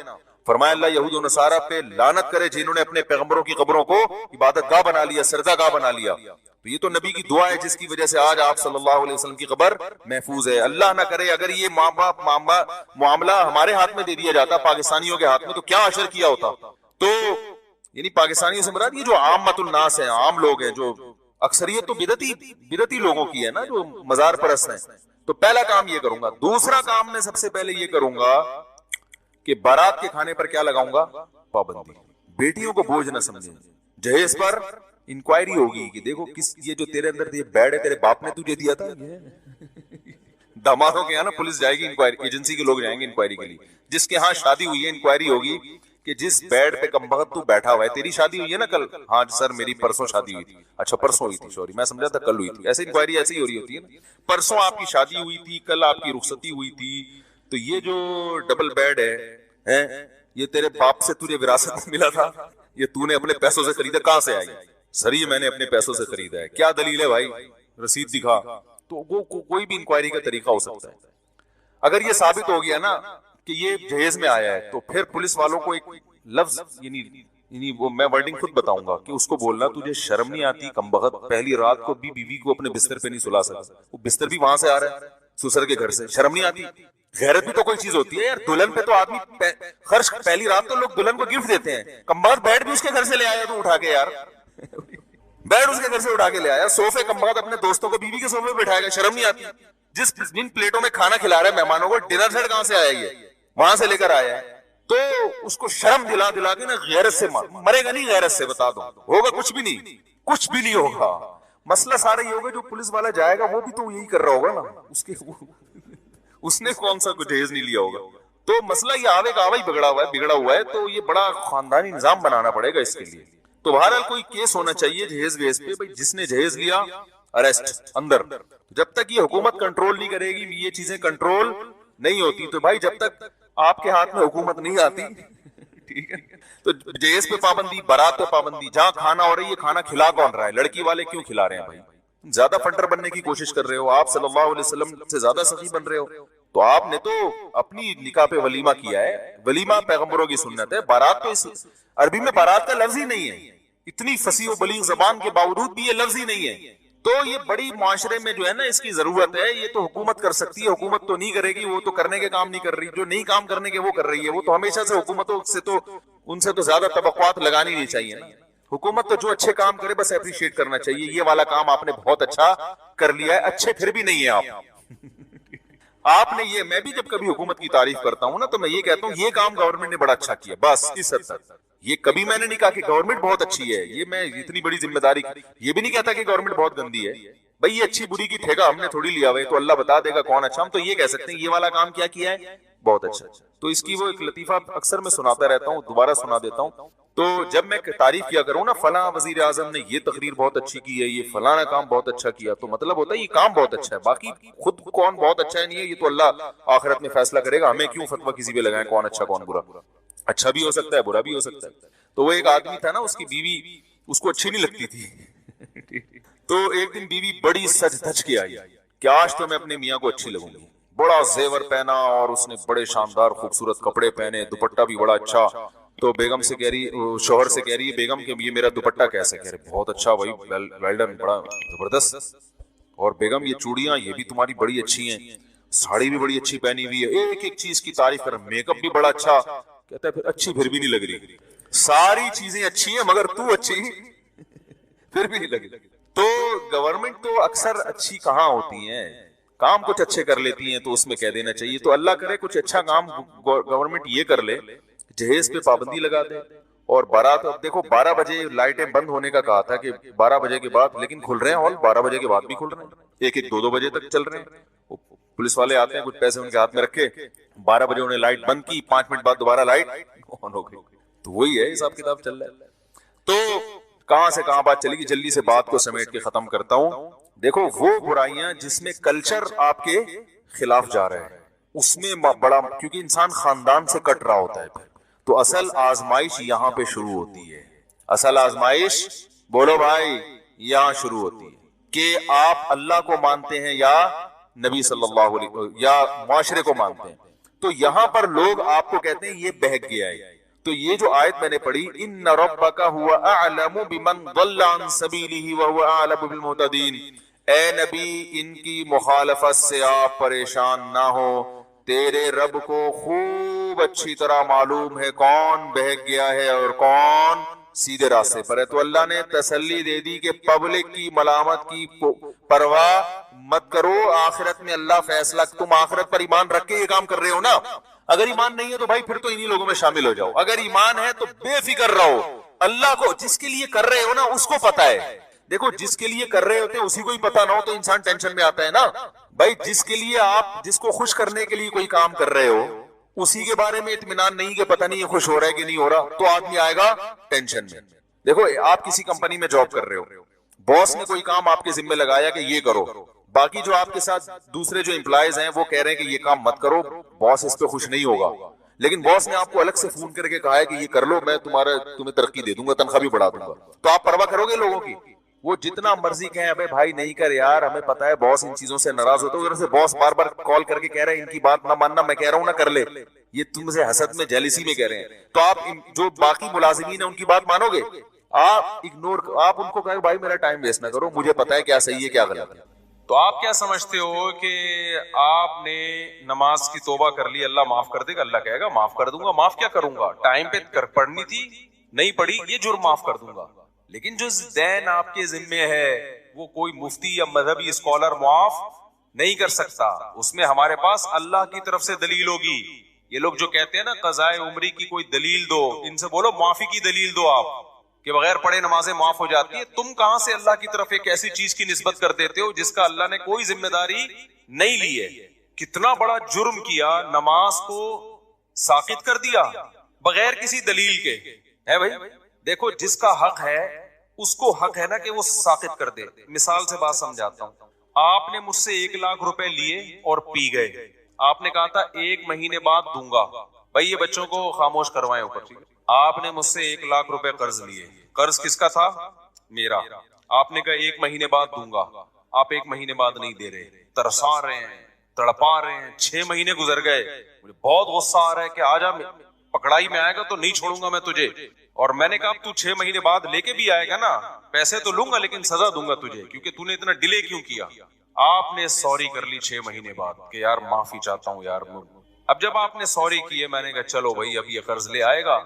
Speaker 2: فرمایا اللہ یہود و نصارہ پہ لعنت کرے جنہوں نے اپنے پیغمبروں کی قبروں کو عبادت گاہ بنا لیا, سجدہ گاہ بنا لیا. تو یہ تو نبی کی دعا ہے جس کی وجہ سے آج آپ صلی اللہ علیہ وسلم کی قبر محفوظ ہے. اللہ نہ کرے اگر یہ ماں باپ معاملہ ہمارے ہاتھ میں دے دیا جاتا, پاکستانیوں کے ہاتھ میں, تو کیا اشر کیا ہوتا. تو یعنی پاکستانیوں سے مراد یہ جو عامت الناس ہیں, عام لوگ ہیں, جو اکثریت تو بدعتی لوگوں کی ہے نا, جو مزار پرست ہیں. تو پہلا کام یہ کروں گا. دوسرا کام میں سب سے پہلے یہ کروں گا کہ بارات کے کھانے پر کیا لگاؤں گا, پابندی. بیٹیوں کو بوجھ نہ سمجھیں. جہیز پر انکوائری ہوگی کہ دیکھو کس, یہ جو تیرے اندر یہ بیڈ ہے تیرے باپ نے تجھے دیا تھا. دامادوں کے یہاں نا پولیس جائے گی انکوائری, ایجنسی کے لوگ جائیں گے انکوائری کے لیے. جس کے ہاں شادی ہوئی ہے انکوائری ہوگی کہ جس بیڈ پہ کم بخت تو بیٹھا ہوا ہے, تیری شادی ہوئی ہے نا کل, ہاں سر میری پرسوں شادی ہوئی تھی. اچھا پرسوں ہوئی تھی, سوری میں سمجھا تھا کل ہوئی تھی. ایسے انکوائری ایسی ہی ہو رہی ہوتی ہے نا, پرسوں آپ کی شادی ہوئی تھی, کل آپ کی رخصتی ہوئی تھی, تو یہ جو ڈبل بیڈ ہے یہ تیرے باپ سے تجھے وراثت میں ملا تھا, یہ تو نے اپنے پیسوں سے خریدا, کہاں سے آئی؟ سر یہ میں نے اپنے پیسوں سے خریدا ہے. کیا دلیل ہے بھائی, رسید دکھا. تو وہ کوئی بھی انکوائری کا طریقہ ہو سکتا ہے. اگر یہ ثابت ہو گیا نا کہ یہ جہیز میں آیا ہے, تو پھر پولیس والوں کو ایک لفظ یعنی وہ میں ورڈنگ خود بتاؤں گا کہ اس کو بولنا تجھے شرم نہیں آتی کمبخت، پہلی رات کو بھی بیوی کو اپنے بستر پہ نہیں سلا سکتا، وہ بستر بھی وہاں سے آ رہا ہے سسر کے گھر سے، شرم نہیں آتی؟ غیرت بھی تو کوئی چیز ہوتی ہے یار، دلہن پہ تو آدمی خرچ پہلی رات تو لوگ دلہن کو گفٹ دیتے ہیں، کمبخت بیڈ بھی اس کے گھر سے لے آیا تو اٹھا کے یار، بیڈ اس کے گھر سے اٹھا کے لے آیا، صوفے کمبخت اپنے دوستوں کو بیوی کے صوفے پہ بٹھائے گا، شرم نہیں آتی؟ جن پلیٹوں میں کھانا کھلا رہے ہیں مہمانوں کو، ڈنر سیٹ کہاں سے آیا یہ؟ وہاں سے لے کر آیا ہے، تو اس کو شرم دلا دلا کے نا غیرت سے مرے گا نہیں، غیرت سے بتا دو ہوگا کچھ بھی نہیں، کچھ بھی نہیں ہوگا، مسئلہ سارا یہ ہوگا جو پولیس والا جائے گا وہ بھی تو یہی کر رہا ہوگا نا، اس نے کون سا کچھ جہیز نہیں لیا ہوگا، تو مسئلہ یہ آوے کا آوے بگڑا ہوا ہے، تو یہ بڑا خاندانی نظام بنانا پڑے گا اس کے لیے، تو بہرحال کوئی کیس ہونا چاہیے جہیز ویز پہ، بھائی جس نے جہیز لیا اریسٹ اندر، جب تک یہ حکومت کنٹرول نہیں کرے گی یہ چیزیں کنٹرول نہیں ہوتی، تو بھائی جب تک آپ کے ہاتھ میں حکومت نہیں آتی، ٹھیک ہے، تو جہیز پہ پابندی، بارات پہ پابندی، جہاں کھانا ہو رہی ہے کھانا کھلا کون رہا ہے؟ لڑکی والے کیوں کھلا رہے ہیں بھائی؟ زیادہ فنڈر بننے کی کوشش کر رہے ہو آپ، صلی اللہ علیہ وسلم سے زیادہ سخی بن رہے ہو، تو آپ نے تو اپنی نکاح پہ ولیمہ کیا ہے، ولیمہ پیغمبروں کی سنت ہے، بارات تو عربی میں بارات کا لفظ ہی نہیں ہے، اتنی فصیح و بلیغ زبان کے باوجود بھی یہ لفظ ہی نہیں ہے، تو یہ بڑی معاشرے میں جو ہے نا اس کی ضرورت ہے، یہ تو حکومت کر سکتی ہے، حکومت تو نہیں کرے گی، وہ تو کرنے کے کام نہیں کر رہی، جو نہیں کام کرنے کے وہ کر رہی ہے، وہ تو ہمیشہ سے حکومتوں سے تو ان سے تو زیادہ توقعات لگانی نہیں چاہیے نا، حکومت تو جو اچھے کام کرے بس اپریشیٹ کرنا چاہیے، یہ والا کام آپ نے بہت اچھا کر لیا ہے، اچھے پھر بھی نہیں ہے آپ نے یہ، میں بھی جب کبھی حکومت کی تعریف کرتا ہوں نا تو میں یہ کہتا ہوں یہ کام گورنمنٹ نے بڑا اچھا کیا، بس اس حد تک، یہ کبھی میں نے نہیں کہا کہ گورنمنٹ بہت اچھی ہے، یہ میں اتنی بڑی ذمہ داری، یہ بھی نہیں کہتا کہ گورنمنٹ بہت گندی ہے، بھائی یہ اچھی بری کی ٹھیکہ ہم نے تھوڑی لیا ہوئے، تو اللہ بتا دے گا کون اچھا، ہم تو یہ کہہ سکتے ہیں یہ والا کام کیا ہے بہت اچھا، تو اس کی وہ ایک لطیفہ اکثر میں سناتا رہتا ہوں، دوبارہ سنا دیتا ہوں، تو جب میں تعریف کیا کروں نا فلاں وزیر اعظم نے یہ تقریر بہت اچھی کی ہے، یہ فلاں کام بہت اچھا کیا، تو مطلب ہوتا ہے یہ کام بہت اچھا ہے، باقی خود کون بہت اچھا ہے نہیں ہے یہ تو اللہ آخرت میں فیصلہ کرے گا، ہمیں کیوں فتویٰ کسی پہ لگائیں کون اچھا کون برا، اچھا بھی ہو سکتا ہے برا بھی ہو سکتا ہے، تو وہ ایک آدمی تھا نا اس کی بیوی اس کو اچھی نہیں لگتی تھی، تو ایک دن بیوی بڑی سج دھج کے آئی کہ آج تو میں اپنے میاں کو اچھی لگوں گی، بڑا زیور پہنا اور اس نے بڑے شاندار خوبصورت کپڑے پہنے، دوپٹہ بھی بڑا اچھا، تو بیگم سے کہہ رہی، شوہر سے کہہ رہی ہے بیگم کہ یہ میرا دوپٹہ کیسا، کہہ رہے بہت اچھا بھائی، ویل ڈن، بڑا زبردست، اور بیگم یہ چوڑیاں یہ بھی تمہاری بڑی اچھی ہیں، ساڑی بھی بڑی اچھی پہنی ہوئی ہے، ایک ایک چیز کی تعریف کر، میک اپ بھی بڑا اچھا، کہتا ہے پھر اچھی پھر بھی نہیں لگ رہی، ساری چیزیں اچھی ہیں مگر تو اچھی پھر بھی نہیں لگی، تو گورنمنٹ تو اکثر اچھی کہاں ہوتی ہیں، کام کچھ اچھے کر لیتی ہیں تو اس میں کہہ دینا چاہیے، تو اللہ کرے کچھ اچھا کام گورنمنٹ یہ کر لے، جہیز پہ پابندی لگا دے، اور بارات، اب دیکھو 12 بجے لائٹیں بند ہونے کا کہا تھا کہ 12 بجے کے بعد، لیکن کھل رہے ہیں ہال 12 بجے کے بعد بھی کھل رہے ہیں، 1-2 بجے تک چل رہے ہیں، پولیس والے آتے ہیں کچھ پیسے ان کے ہاتھ میں رکھے، 12 بجے انہیں لائٹ بند کی، 5 منٹ بعد دوبارہ لائٹ آن ہو گئی، تو وہی ہے حساب کتاب چل رہا ہے، تو کہاں سے کہاں بات چلی گی، جلدی سے بات کو سمیٹ کے ختم کرتا ہوں، دیکھو وہ برائیاں جس میں کلچر آپ کے خلاف جا رہے ہیں اس میں بڑا، کیونکہ انسان خاندان سے کٹ رہا ہوتا ہے، تو اصل آزمائش یہاں پہ شروع ہوتی ہے، اصل آزمائش بولو بھائی یہاں شروع ہوتی ہے کہ آپ اللہ کو مانتے ہیں یا نبی صلی اللہ علیہ وسلم یا معاشرے کو مانتے ہیں، تو یہاں پر لوگ آپ کو کہتے ہیں یہ بہک گیا ہے، تو یہ جو آیت میں نے پڑھی ان ربک هو اعلم بمن ضل عن سبیلہ وهو اعلم بالمہتدین، اے نبی ان کی مخالفت سے آپ پریشان نہ ہو، تیرے رب کو خوب اچھی طرح معلوم ہے کون بہک گیا ہے اور کون سیدھے راستے پر ہے، تو اللہ نے تسلی دے دی کہ پبلک کی ملامت کی پرواہ مت کرو، آخرت میں اللہ فیصلہ، تم آخرت پر ایمان رکھ کے یہ کام کر رہے ہو نا، اگر ایمان نہیں ہے تو بھائی پھر تو انہی لوگوں میں شامل ہو جاؤ، اگر ایمان ہے تو بے فکر رہو، اللہ کو جس کے لیے کر رہے ہو نا اس کو پتا ہے، دیکھو جس کے لیے کر رہے ہوتے ہیں اسی کو ہی پتا نہ ہو تو انسان ٹینشن میں آتا ہے نا، بھائی جس کے لیے آپ، جس کو خوش کرنے کے لیے کوئی کام کر رہے ہو اسی کے بارے میں اطمینان نہیں کہ پتہ نہیں یہ خوش ہو رہا ہے کہ نہیں ہو رہا، تو آدمی آئے گا ٹینشن میں۔ دیکھو آپ کسی کمپنی میں جاب کر رہے ہو، باس نے کوئی کام آپ کے ذمہ لگایا کہ یہ کرو، باقی جو آپ کے ساتھ دوسرے جو امپلائیز ہیں وہ کہہ رہے ہیں کہ یہ کام مت کرو، باس اس پہ خوش نہیں ہوگا، لیکن باس نے آپ کو الگ سے فون کر کے کہا ہے کہ یہ کر لو، میں تمہیں ترقی دے دوں گا، تنخواہ بھی بڑھا دوں گا، تو آپ پرواہ کرو گے لوگوں کی؟ وہ جتنا مرضی کہیں ابے بھائی نہیں کر یار، ہمیں پتا ہے باس ان چیزوں سے ناراض ہوتا ہے، ادھر سے باس بار بار کال کر کے کہہ رہا ہے ان کی بات نہ ماننا، میں کہہ رہا ہوں نہ کر لے، یہ تم سے حسد میں جیلسی میں کہہ رہے ہیں. تو آپ جو باقی ملازمین ہیں ان کی بات مانو گے؟ آپ اگنور، آپ ان کو کہیں بھائی میرا ٹائم ویسٹ نہ کرو، مجھے پتا ہے کیا صحیح ہے کیا غلط ہے.
Speaker 1: تو آپ کیا سمجھتے ہو کہ آپ نے نماز کی توبہ کر لی اللہ معاف کر دے گا؟ اللہ کہے گا معاف کر دوں گا. معاف کیا کروں گا؟ ٹائم پہ پڑھنی تھی نہیں پڑھی یہ جرم معاف کر دوں گا. لیکن جو دین آپ کے ذمے ہے وہ کوئی مفتی یا مذہبی اسکالر معاف نہیں کر سکتا. اس میں ہمارے پاس اللہ کی طرف سے دلیل ہوگی. یہ لوگ جو کہتے ہیں نا قضاء عمری کی کوئی دلیل دو، ان سے بولو معافی کی دلیل دو آپ، کہ بغیر پڑھے نمازیں معاف ہو جاتی ہے. تم کہاں سے اللہ کی طرف ایک ایسی چیز کی نسبت کر دیتے ہو جس کا اللہ نے کوئی ذمہ داری نہیں لی ہے؟ کتنا بڑا جرم کیا، نماز کو ساقط کر دیا بغیر کسی دلیل کے. ہے بھائی دیکھو جس کا حق ہے اس کو حق ہے نا کہ وہ ساقط کر دے. مثال سے بات سمجھاتا ہوں. آپ نے مجھ سے 1,00,000 روپے لیے اور پی گئے. آپ نے کہا تھا 1 مہینے بعد دوں گا. بھائی یہ بچوں کو خاموش کروائیں اوپر. آپ نے مجھ سے 1,00,000 روپے قرض لیے. قرض کس کا تھا؟ میرا. آپ نے کہا 1 مہینے بعد دوں گا. آپ 1 مہینے بعد نہیں دے رہے، ترسا رہے ہیں، تڑپا رہے ہیں. 6 مہینے گزر گئے. مجھے بہت غصہ آ رہا ہے کہ آجا پکڑائی میں آئے گا تو نہیں چھوڑوں گا میں تجھے. اور میں نے کہا تو 6 مہینے بعد لے کے بھی آئے گا نا، پیسے تو لوں گا لیکن سزا دوں گا تجھے کیونکہ تو نے اتنا ڈیلے کیوں کیا. آپ نے سوری کر لی 6 مہینے بعد کہ یار معافی چاہتا ہوں یار. اب جب آپ نے سوری کی ہے میں نے کہا چلو بھائی اب یہ قرض لے آئے گا،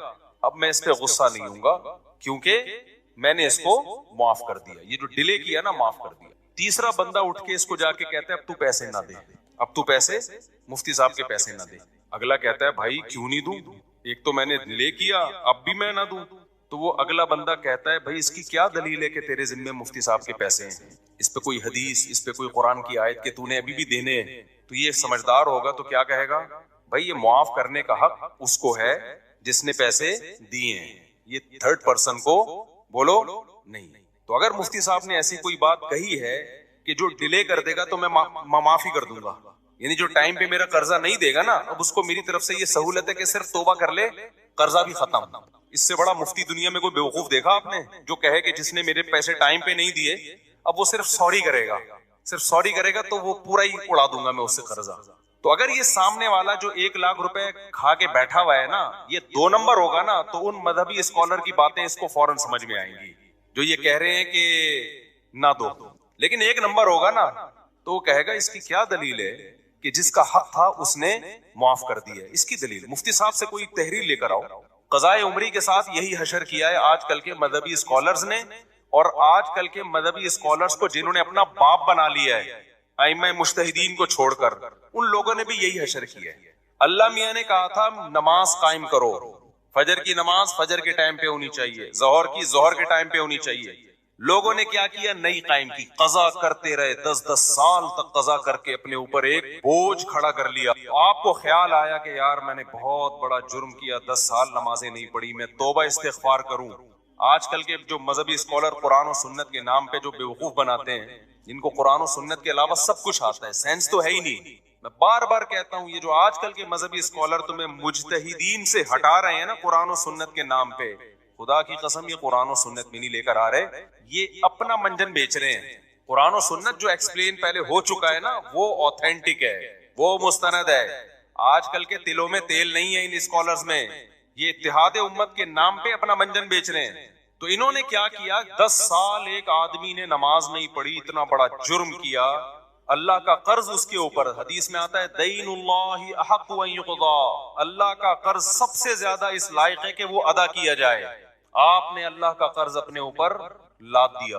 Speaker 1: اب میں اس پہ غصہ نہیں ہوں گا کیونکہ میں نے اس کو معاف کر دیا. یہ جو ڈیلے کیا نا معاف کر دیا. تیسرا بندہ اٹھ کے اس کو جا کے کہتا ہے اب تو پیسے نہ دے، اب تو پیسے مفتی صاحب کے پیسے نہ دے. اگلا کہتا ہے بھائی کیوں نہیں دوں، ایک تو میں نے ڈیلے کیا اب بھی میں نہ دوں. تو وہ اگلا بندہ کہتا ہے بھائی اس کی کیا دلیل ہے کہ تیرے ذمے مفتی صاحب کے پیسے ہیں؟ اس پہ کوئی حدیث، اس پہ کوئی قرآن کی آیت کہ تو نے ابھی بھی دینے ہیں؟ تو یہ سمجھدار ہوگا تو کیا کہے گا؟ بھائی یہ معاف کرنے کا حق اس کو ہے جس نے پیسے دیے ہیں، یہ تھرڈ پرسن کو بولو نہیں. تو اگر مفتی صاحب نے ایسی کوئی بات کہی ہے کہ جو ڈیلے کر دے گا تو میں معافی کر دوں گا، یعنی جو ٹائم پہ میرا قرضہ نہیں دے گا نا اب اس کو میری طرف سے یہ سہولت ہے کہ صرف توبہ کر لے قرضہ بھی ختم. اس سے بڑا مفتی دنیا میں کوئی بیوقوف دیکھا آپ نے جو کہے کہ جس نے میرے پیسے ٹائم پہ نہیں دیے اب وہ صرف سوری کرے گا، صرف سوری کرے گا تو وہ پورا ہی اڑا دوں گا میں اس سے قرضہ. تو اگر یہ سامنے والا جو 1,00,000 روپے کھا کے بیٹھا ہوا ہے نا یہ 2 نمبر ہوگا نا تو ان مذہبی اسکالر کی باتیں اس کو فوراً سمجھ میں آئیں گی جو یہ کہہ رہے ہیں کہ نہ دو. لیکن 1 نمبر ہوگا نا تو وہ کہے گا اس کی کیا دلیل ہے کہ جس کا حق تھا اس نے معاف کر دیا. اس کی دلیل مفتی صاحب سے کوئی تحریر لے کر آؤ. قضاء عمری کے ساتھ یہی حشر کیا ہے آج کل کے مذہبی اسکالرز نے، اور آج کل کے مذہبی اسکالرز کو جنہوں نے اپنا باپ بنا لیا ہے ائمہ مجتہدین کو چھوڑ کر، ان لوگوں نے بھی یہی حشر کیا ہے. اللہ میاں نے کہا تھا نماز قائم کرو، فجر کی نماز فجر کے ٹائم پہ ہونی چاہیے، ظہر کی ظہر کے ٹائم پہ ہونی چاہیے. لوگوں نے کیا کیا؟ نہیں قائم کی، قضا کرتے رہے. 10 سال تک قضا کر کے اپنے اوپر ایک بوجھ کھڑا کر لیا. آپ کو خیال آیا کہ یار میں نے بہت بڑا جرم کیا، 10 سال نمازیں نہیں پڑھی، میں توبہ استغفار کروں. آج کل کے جو مذہبی اسکالر قرآن و سنت کے نام پہ جو بیوقوف بناتے ہیں، جن کو قرآن و سنت کے علاوہ سب کچھ آتا ہے، سینس تو ہے ہی نہیں. میں بار بار کہتا ہوں یہ جو آج کل کے مذہبی اسکالر تمہیں مجتہدین سے ہٹا رہے ہیں نا قرآن و سنت کے نام پہ، خدا کی قسم یہ قرآن و سنت میں نہیں لے کر آ رہے، یہ اپنا منجن بیچ رہے ہیں. قرآن و سنت جو ایکسپلین پہلے ہو چکا ہے نا وہ آتھینٹک ہے، وہ مستند ہے. آج کل کے تلوں میں تیل نہیں ہے ان اسکالرز میں، یہ اتحاد امت کے نام پہ اپنا منجن بیچ رہے ہیں. تو انہوں نے کیا کیا؟ 10 سال ایک آدمی نے نماز نہیں پڑھی، اتنا بڑا جرم کیا. اللہ کا قرض اس کے اوپر، حدیث میں آتا ہے دین اللہ احق ان یقضا، اللہ کا قرض سب سے زیادہ اس لائق ہے کہ وہ ادا کیا جائے. آپ نے اللہ کا قرض اپنے اوپر لاد دیا.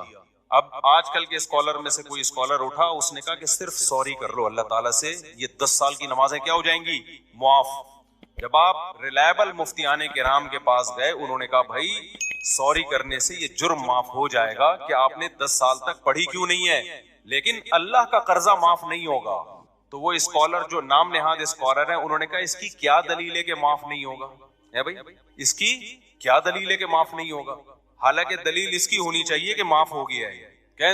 Speaker 1: اب آج کل کے اسکالر میں سے کوئی اسکالر اٹھا، اس نے کہا کہ صرف سوری کر لو اللہ تعالیٰ سے، یہ 10 سال کی نمازیں کیا ہو جائیں گی؟ معاف. جب آپ ریلائبل مفتیان کرام کے پاس گئے، انہوں نے کہا بھائی سوری کرنے سے یہ جرم معاف ہو جائے گا کہ آپ نے 10 سال تک پڑھی کیوں نہیں ہے، لیکن اللہ کا قرضہ معاف نہیں ہوگا. تو وہ اسکالر جو نام نہاد اسکالر ہیں انہوں نے کہا اس کی کیا دلیل ہے کہ معاف نہیں ہوگا؟ ہے بھائی اس کی کیا دلیل ہے کہ معاف نہیں ہوگا؟ حالانکہ دلیل اس کی ہونی چاہیے کہ معاف ہو گیا ہے. کہ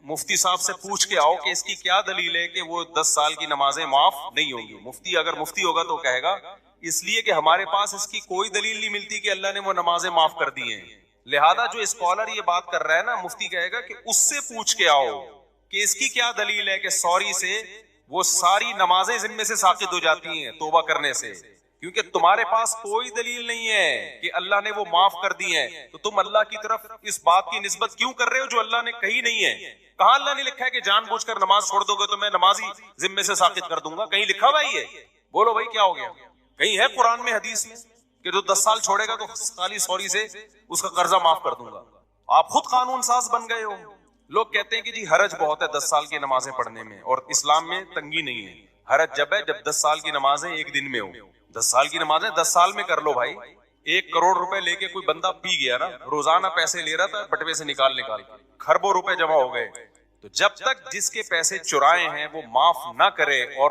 Speaker 1: مفتی صاحب سے پوچھ کے آؤ کہ اس کی کیا دلیل ہے کہ وہ 10 سال کی نمازیں معاف نہیں ہوں گی. مفتی اگر مفتی ہوگا تو کہے گا اس لیے کہ ہمارے پاس اس کی کوئی دلیل نہیں ملتی کہ اللہ نے وہ نمازیں معاف کر دی ہیں. لہذا جو اسکالر یہ بات کر رہا ہے نا، مفتی کہے گا کہ اس سے پوچھ کے آؤ کہ اس کی کیا دلیل ہے کہ سوری سے وہ ساری نمازیں ذمے سے ساقط ہو جاتی ہیں توبہ کرنے سے. کیونکہ تمہارے پاس کوئی دلیل نہیں ہے کہ اللہ نے وہ معاف کر دی ہیں، تو تم اللہ کی طرف اس بات کی نسبت کیوں کر رہے ہو جو اللہ نے کہی نہیں ہے؟ کہاں اللہ نے لکھا ہے کہ جان بوجھ کر نماز چھوڑ دو گے تو میں نمازی ذمے سے ساقط کر دوں گا؟ کہیں لکھا ہوا ہی ہے؟ بولو بھائی کیا ہو گیا؟ کہیں ہے قرآن میں حدیث میں کہ جو 10 سال چھوڑے گا تو خالی سوری سے اس کا قرضہ معاف کر دوں گا؟ آپ خود قانون ساز بن گئے ہو۔ لوگ کہتے ہیں کہ جی حرج بہت ہے 10 سال کی نمازیں پڑھنے میں، اور اسلام میں تنگی نہیں ہے۔ حرج جب ہے جب 10 سال کی نمازیں ایک دن میں ہو۔ 10 سال کی نمازیں 10 سال میں کر لو بھائی۔ 1 کروڑ روپے لے کے کوئی بندہ پی گیا نا، روزانہ پیسے لے رہا تھا بٹوے سے نکال خربوں روپے جمع ہو گئے، تو جب تک جس کے پیسے چرائے ہیں وہ معاف نہ کرے اور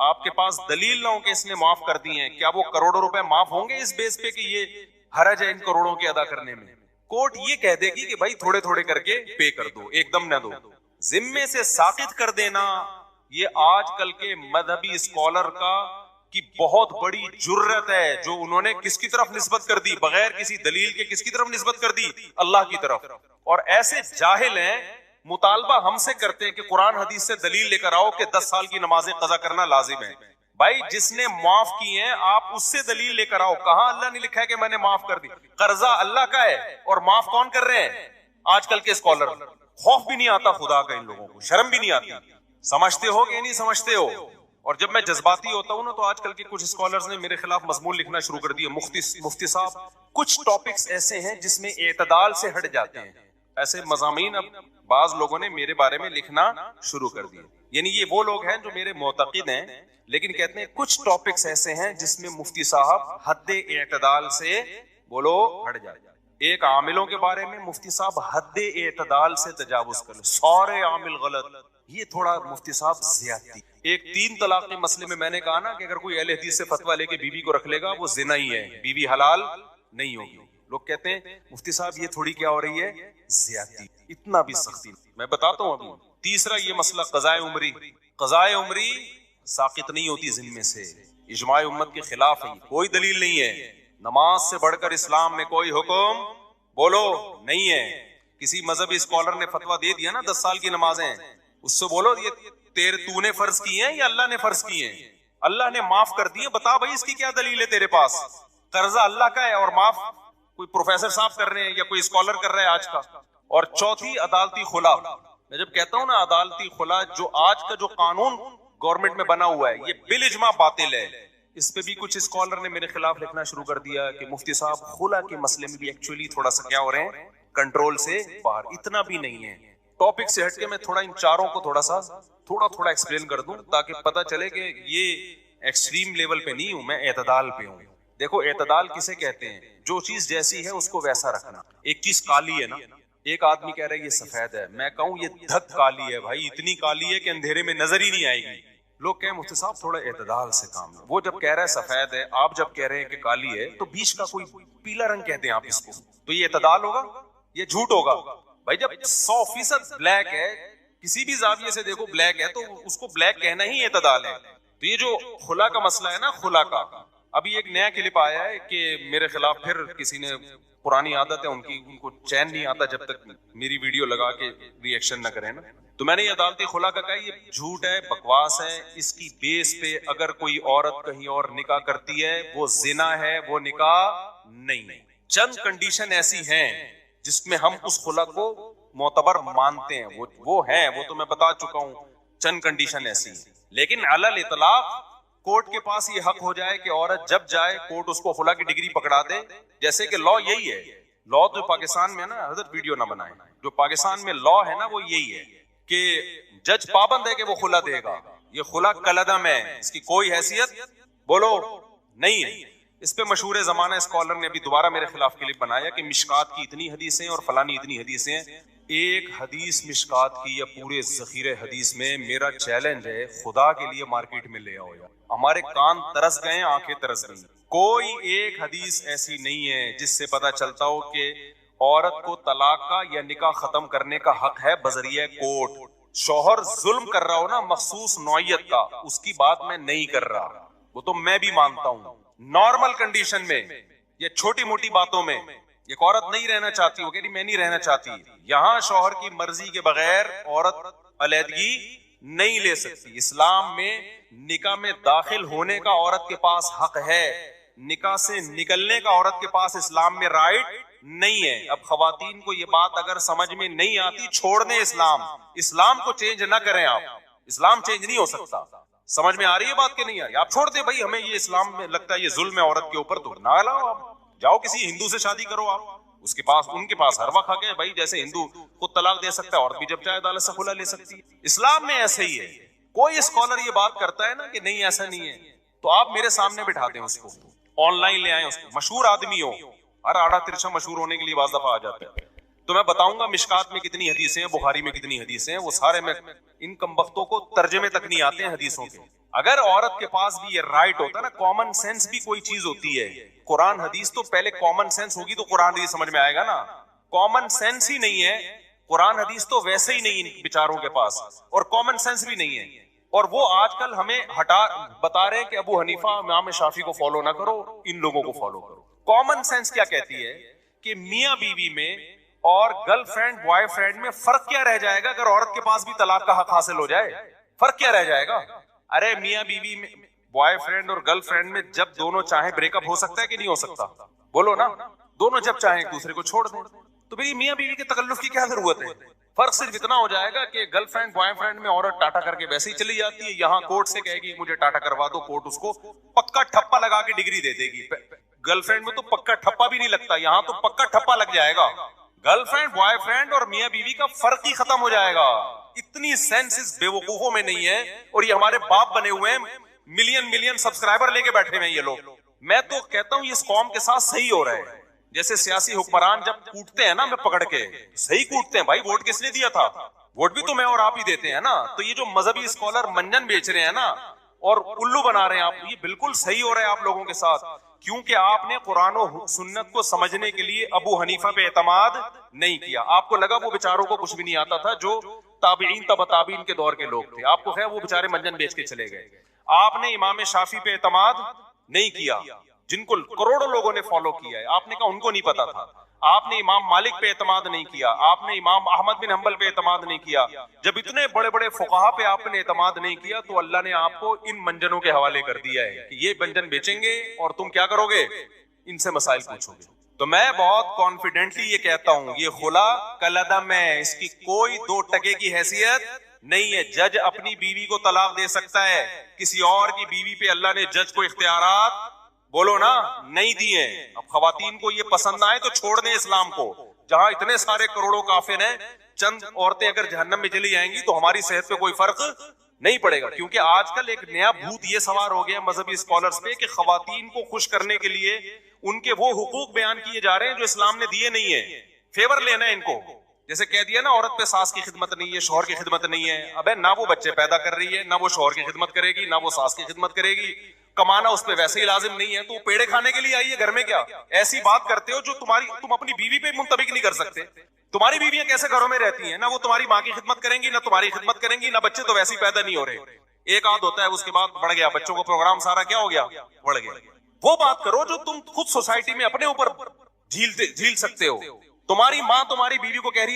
Speaker 1: آپ کے پاس دلیل نہ ہو کہ اس نے معاف کر دی ہیں، کیا وہ کروڑوں روپے معاف ہوں گے اس بیس پہ کہ یہ حرج ہے ان کروڑوں کے ادا کرنے میں؟ کورٹ یہ کہہ دے گی کہ بھائی تھوڑے تھوڑے کر کے پے کر دو، ایک دم نہ دو۔ ذمے سے ساقط کر دینا یہ آج کل کے مذہبی اسکالر کی بہت بڑی جرت ہے، جو انہوں نے کس کی طرف نسبت کر دی؟ بغیر کسی دلیل کے کس کی طرف نسبت کر دی؟ اللہ کی طرف۔ اور ایسے جاہل ہیں، مطالبہ ہم سے کرتے ہیں کہ قرآن حدیث سے دلیل لے کر آؤ کہ 10 سال کی نمازیں قضا کرنا لازم ہے۔ بھائی جس نے معاف کی ہیں آپ اس سے دلیل لے کر آؤ۔ کہاں اللہ نے لکھا ہے کہ میں نے معاف کر دی؟ قرضہ اللہ کا ہے اور معاف کون کر رہے ہیں؟ آج کل کے اسکالر۔ خوف بھی نہیں آتا خدا کا ان لوگوں کو، شرم بھی نہیں آتی۔ سمجھتے ہو کہ نہیں سمجھتے ہو؟ اور جب میں جذباتی ہوتا ہوں نا تو آج کل کے کچھ اسکالرز نے میرے خلاف مضمون لکھنا شروع کر دیا، مفتی صاحب کچھ ٹاپکس ایسے ہیں جس میں اعتدال سے ہٹ جاتے ہیں۔ ایسے مضامین اب بعض لوگوں نے میرے بارے میں لکھنا شروع کر دیے، یعنی یہ وہ لوگ ہیں جو میرے معتقد ہیں لیکن کہتے ہیں کچھ ٹاپکس ایسے ہیں جس میں مفتی صاحب حد اعتدال سے بولو ہٹ جائے۔ ایک عاملوں کے بارے میں مفتی صاحب حد اعتدال سے تجاوز کر لیں، سارے عامل غلط، یہ تھوڑا مفتی صاحب زیادتی۔ ایک 3 طلاق کے مسئلے میں نے کہا نا کہ اگر کوئی اہل حدیث سے فتویٰ لے کے بیوی کو رکھ لے گا وہ زنا ہی ہے، بیوی حلال نہیں ہوگی۔ لوگ کہتے ہیں مفتی صاحب یہ تھوڑی کیا ہو رہی ہے؟ زیادتی، اتنا بھی سختی۔ میں بتاتا ہوں ابھی۔ تیسرا یہ مسئلہ قضائے عمری۔ قضائے عمری ساقط نہیں ہوتی ذمے سے، اجماع امت کے خلاف ہے، کوئی دلیل نہیں ہے۔ نماز سے بڑھ کر اسلام میں کوئی حکم بولو نہیں ہے۔ کسی مذہبی اسکالر نے فتویٰ دے دیا نا 10 سال کی نمازیں، اس سے بولو یہ تو نے فرض کی ہیں یا اللہ نے فرض کی ہیں؟ اللہ نے معاف کر دی ہے، بتا بھائی اس کی کیا دلیل ہے تیرے پاس؟ قرضہ اللہ کا ہے اور معاف کوئی پروفیسر صاحب کر رہے ہیں یا کوئی اسکالر کر رہا ہے آج کا۔ اور چوتھی عدالتی خلا۔ میں جب کہتا ہوں نا عدالتی خلا، جو آج کا جو قانون گورنمنٹ میں بنا ہوا ہے یہ بالاجماع باطل ہے۔ اس پہ بھی کچھ اسکالر نے میرے خلاف لکھنا شروع کر دیا کہ مفتی صاحب خلا کے مسئلے میں بھی ایکچولی تھوڑا سا کیا ہو رہے ہیں، کنٹرول سے باہر۔ اتنا بھی نہیں ہے۔ ٹاپک سے ہٹ کے میں تھوڑا ان چاروں کو تھوڑا ایکسپلین کر دوں تاکہ پتہ چلے کہ یہ ایکسٹریم لیول پہ نہیں ہوں، میں اعتدال پہ ہوں۔ دیکھو اعتدال کسے کہتے ہیں؟ جو چیز جیسی ہے اس کو ویسا رکھنا۔ ایک چیز کالی ہے نا، ایک آدمی کہہ رہا ہے یہ سفید ہے، میں کہوں یہ دھک کالی ہے، بھائی اتنی کالی ہے کہ اندھیرے میں نظر ہی نہیں آئے گی۔ لوگ کہیں مفتی صاحب تھوڑا اعتدال سے کام لو۔ وہ جب کہہ رہا ہے سفید ہے، آپ جب کہہ رہے ہیں کہ کالی ہے، تو بیچ کا کوئی پیلا رنگ کہتے ہیں آپ اس کو، تو یہ اعتدال ہوگا؟ یہ جھوٹ ہوگا۔ بھائی جب 100% بلیک ہے، کسی بھی زاویے سے دیکھو بلیک ہے، تو اس کو بلیک کہنا ہی اعتدال ہے۔ تو یہ جو خلا کا مسئلہ ہے نا، خلا کا، ابھی ایک نیا کلپ آیا ہے کہ میرے خلاف پھر کسی نے، پرانی عادت ہے ان کو چین نہیں آتا جب تک میری ویڈیو لگا کے ری ایکشن نہ کریں نا، تو میں نے یہ عدالتی خلا کا کہا یہ جھوٹ ہے، بکواس ہے۔ اس کی بیس پہ اگر کوئی عورت کہیں اور نکاح کرتی ہے وہ زنا ہے، وہ نکاح نہیں۔ چند کنڈیشن ایسی ہیں جس میں ہم اس خلا کو معتبر مانتے ہیں، وہ ہیں، وہ تو میں بتا چکا ہوں، چند کنڈیشن ایسی ہیں۔ لیکن علی الاطلاق کورٹ کے پاس یہ حق ہو جائے کہ عورت جب جائے کورٹ اس کو خلا کی ڈگری پکڑا دے، جیسے کہ لا یہی ہے، لا تو پاکستان میں نا، حضرت ویڈیو نہ بنائیں، جو پاکستان میں لا ہے نا وہ یہی ہے کہ جج پابند ہے کہ وہ خلا دے گا۔ یہ خلا کلعدم ہے، اس کی کوئی حیثیت بولو نہیں ہے۔ اس پہ مشہور زمانہ اسکالر نے ابھی دوبارہ میرے خلاف کلپ بنایا کہ مشکات کی اتنی حدیثیں اور فلانی اتنی حدیثیں۔ ایک حدیث مشکات کی یا پورے ذخیرے حدیث میں میرا چیلنج ہے، خدا کے لیے مارکیٹ میں لے آؤ یا ہمارے کان ترس گئے، آنکھیں ترس گئی۔ کوئی ایک حدیث ایسی نہیں ہے جس سے پتا چلتا ہو کہ عورت کو طلاق کا یا نکاح ختم کرنے کا حق ہے بذریعہ کورٹ۔ شوہر ظلم کر رہا ہو نا مخصوص نوعیت کا، اس کی بات میں نہیں کر رہا، وہ تو میں بھی مانتا ہوں۔ نارمل کنڈیشن میں یا چھوٹی موٹی باتوں میں ایک عورت نہیں رہنا چاہتی ہو کہ میں نہیں رہنا چاہتی، یہاں شوہر کی مرضی کے بغیر عورت علیحدگی نہیں لے سکتی. اسلام میں نکاح میں داخل ہونے کا عورت کے پاس حق ہے, نکاح سے نکلنے کا عورت کے پاس اسلام میں رائٹ نہیں ہے. اب خواتین کو یہ بات اگر سمجھ میں نہیں آتی, چھوڑ دیں اسلام کو چینج نہ کریں آپ. اسلام چینج نہیں ہو سکتا. سمجھ میں آ رہی ہے بات کہ نہیں آ رہی؟ آپ چھوڑ دیں بھائی, ہمیں یہ اسلام میں لگتا ہے یہ ظلم ہے عورت کے اوپر, تو نہ لاؤ, آپ جاؤ کسی ہندو سے شادی کرو, آپ اس کے پاس, ان کے پاس ہر وقت حق ہے بھائی. جیسے ہندو خود طلاق دے سکتا ہے, عورت بھی جب چاہے عدالت سے خلا لے سکتی ہے. اسلام میں ایسے ہی ہے. کوئی اسکالر یہ بات کرتا ہے نا کہ نہیں ایسا نہیں ہے, تو آپ میرے سامنے بٹھا دیں اس کو, آن لائن لے آئیں اس کو, مشہور آدمی ہو, ہر آڑا ترچھا مشہور ہونے کے لیے بعض دفعہ آ جاتا ہے. تو میں بتاؤں گا مشکات میں کتنی حدیثیں ہیں, بخاری میں کتنی حدیثیں ہیں, وہ سارے میں ان کمبختوں کو ترجمے تک نہیں آتے ہیں حدیثوں کے. اگر عورت کے پاس بھی یہ رائٹ ہوتا ہے نا, کامن سینس بھی کوئی چیز ہوتی ہے. قرآن حدیث تو پہلے کامن سینس ہوگی تو قرآن حدیث سمجھ میں آئے گا نا. کامن سینس ہی نہیں ہے, قرآن حدیث تو ویسے ہی نہیں ان بیچاروں کے پاس, اور کامن سینس بھی نہیں ہے. اور وہ آج کل ہمیں بتا رہے ہیں کہ ابو حنیفہ امام شافعی کو فالو نہ کرو, ان لوگوں کو فالو کرو. کامن سینس کیا کہتی ہے کہ میاں بیوی میں اور گرل فرینڈ بوائے فرینڈ میں فرق کیا رہ جائے گا اگر عورت کے پاس بھی طلاق کا حق حاصل ہو جائے؟ فرق کیا رہ جائے گا؟ ارے میاں بیوی میں, بوائے فرینڈ اور گرل فرینڈ میں جب دونوں چاہیں بریک اپ ہو سکتا ہے کہ نہیں ہو سکتا؟ بولو نا, دونوں جب چاہیں ایک دوسرے کو چھوڑ دیں, تو پھر میاں بیوی کے تکلف کی کیا ضرورت ہے؟ فرق صرف اتنا ہو جائے گا کہ گرل فرینڈ بوائے فرینڈ میں عورت ٹاٹا کر کے ویسے ہی چلی جاتی ہے, یہاں کورٹ سے کہے گی مجھے ٹاٹا کروا دو, کورٹ اس کو پکا ٹھپا لگا کے ڈگری دے دے گی. گرل فرینڈ میں تو پکا ٹھپا بھی نہیں لگتا, یہاں تو پکا ٹھپا لگ جائے گا. گرل فرینڈ بوائے فرینڈ اور میاں بیوی کا فرق ہی ختم ہو جائے گا. اتنی سینس اس بے وقوفوں میں نہیں ہے, اور یہ ہمارے باپ بنے ہوئے ہیں, ملین سبسکرائبر لے کے بیٹھے ہوئے ہیں یہ لوگ. میں تو کہتا ہوں یہ اس قوم کے ساتھ صحیح ہو رہا ہے. جیسے سیاسی حکمران جب کوٹتے ہیں نا ہمیں پکڑ کے, صحیح کوٹتے ہیں بھائی, ووٹ کس نے دیا تھا؟ ووٹ بھی تو میں اور آپ ہی دیتے ہیں نا. تو یہ جو مذہبی اسکالر منجن بیچ رہے ہیں نا اور الو بنا رہے ہیں آپ, یہ بالکل صحیح ہو رہا ہے آپ لوگوں کے ساتھ, کیونکہ آپ نے قرآن و سنت کو سمجھنے کے لیے ابو حنیفہ پہ اعتماد نہیں کیا. آپ کو لگا وہ بیچاروں کو کچھ بھی نہیں آتا تھا, جو تابعین تبع تابعین کے دور کے لوگ تھے, آپ کو خیر وہ بیچارے منجن بیچ کے چلے گئے. آپ نے امام شافعی پہ اعتماد نہیں کیا, جن کو کروڑوں لوگوں نے فالو کیا ہے, آپ نے کہا ان کو نہیں پتا تھا. آپ نے امام مالک پہ اعتماد نہیں کیا, آپ نے امام احمد بن حنبل پہ اعتماد نہیں کیا. جب اتنے بڑے بڑے فقہا پہ آپ نے اعتماد نہیں کیا تو اللہ نے آپ کو ان منجنوں کے حوالے کر دیا ہے کہ یہ منجن بیچیں گے اور تم کیا کرو گے, ان سے مسائل پوچھو گے. تو میں بہت کانفیڈنٹلی یہ کہتا ہوں, یہ خلا کلعدم ہے, اس کی کوئی 2 ٹکے کی حیثیت نہیں ہے. جج اپنی بیوی کو طلاق دے سکتا ہے, کسی اور کی بیوی پہ اللہ نے جج کو اختیارات, بولو نا, نہیں دیے. اب خواتین کو یہ پسند آئے تو چھوڑ دیں اسلام کو. جہاں اتنے سارے کروڑوں کافر ہیں, چند عورتیں اگر جہنم میں چلی جائیں گی تو ہماری صحت پہ کوئی فرق نہیں پڑے گا. کیونکہ آج کل ایک نیا بھوت یہ سوار ہو گیا مذہبی اسکالرز پہ کہ خواتین کو خوش کرنے کے لیے ان کے وہ حقوق بیان کیے جا رہے ہیں جو اسلام نے دیے نہیں ہیں. فیور لینا ہے ان کو, جیسے کہہ دیا نا عورت پہ ساس کی خدمت نہیں ہے, شوہر کی خدمت نہیں ہے. ابے نہ وہ بچے پیدا کر رہی ہے, نہ وہ شوہر کی خدمت کرے گی, نہ وہ ساس کی خدمت کرے گی, کمانا اس پہ ویسے ہی لازم نہیں ہے, تو پیڑے کھانے کے لیے آئی ہے گھر میں کیا؟ ایسی بات کرتے ہو جو تم اپنی بیوی پہ منطبق نہیں کر سکتے. تمہاری بیویاں کیسے گھروں میں رہتی ہیں, نہ وہ تمہاری ماں کی خدمت کریں گی, نہ تمہاری خدمت کریں گی, نہ بچے تو ویسے ہی پیدا نہیں ہو رہے. ایک آدھ ہوتا ہے اس کے بعد بڑھ گیا, بچوں کو پروگرام سارا کیا ہو گیا, بڑھ گیا. وہ بات کرو جو تم خود سوسائٹی میں اپنے اوپر جھیل سکتے ہو. تمہاری ماں تمہاری بیوی کو کہہ رہی ہے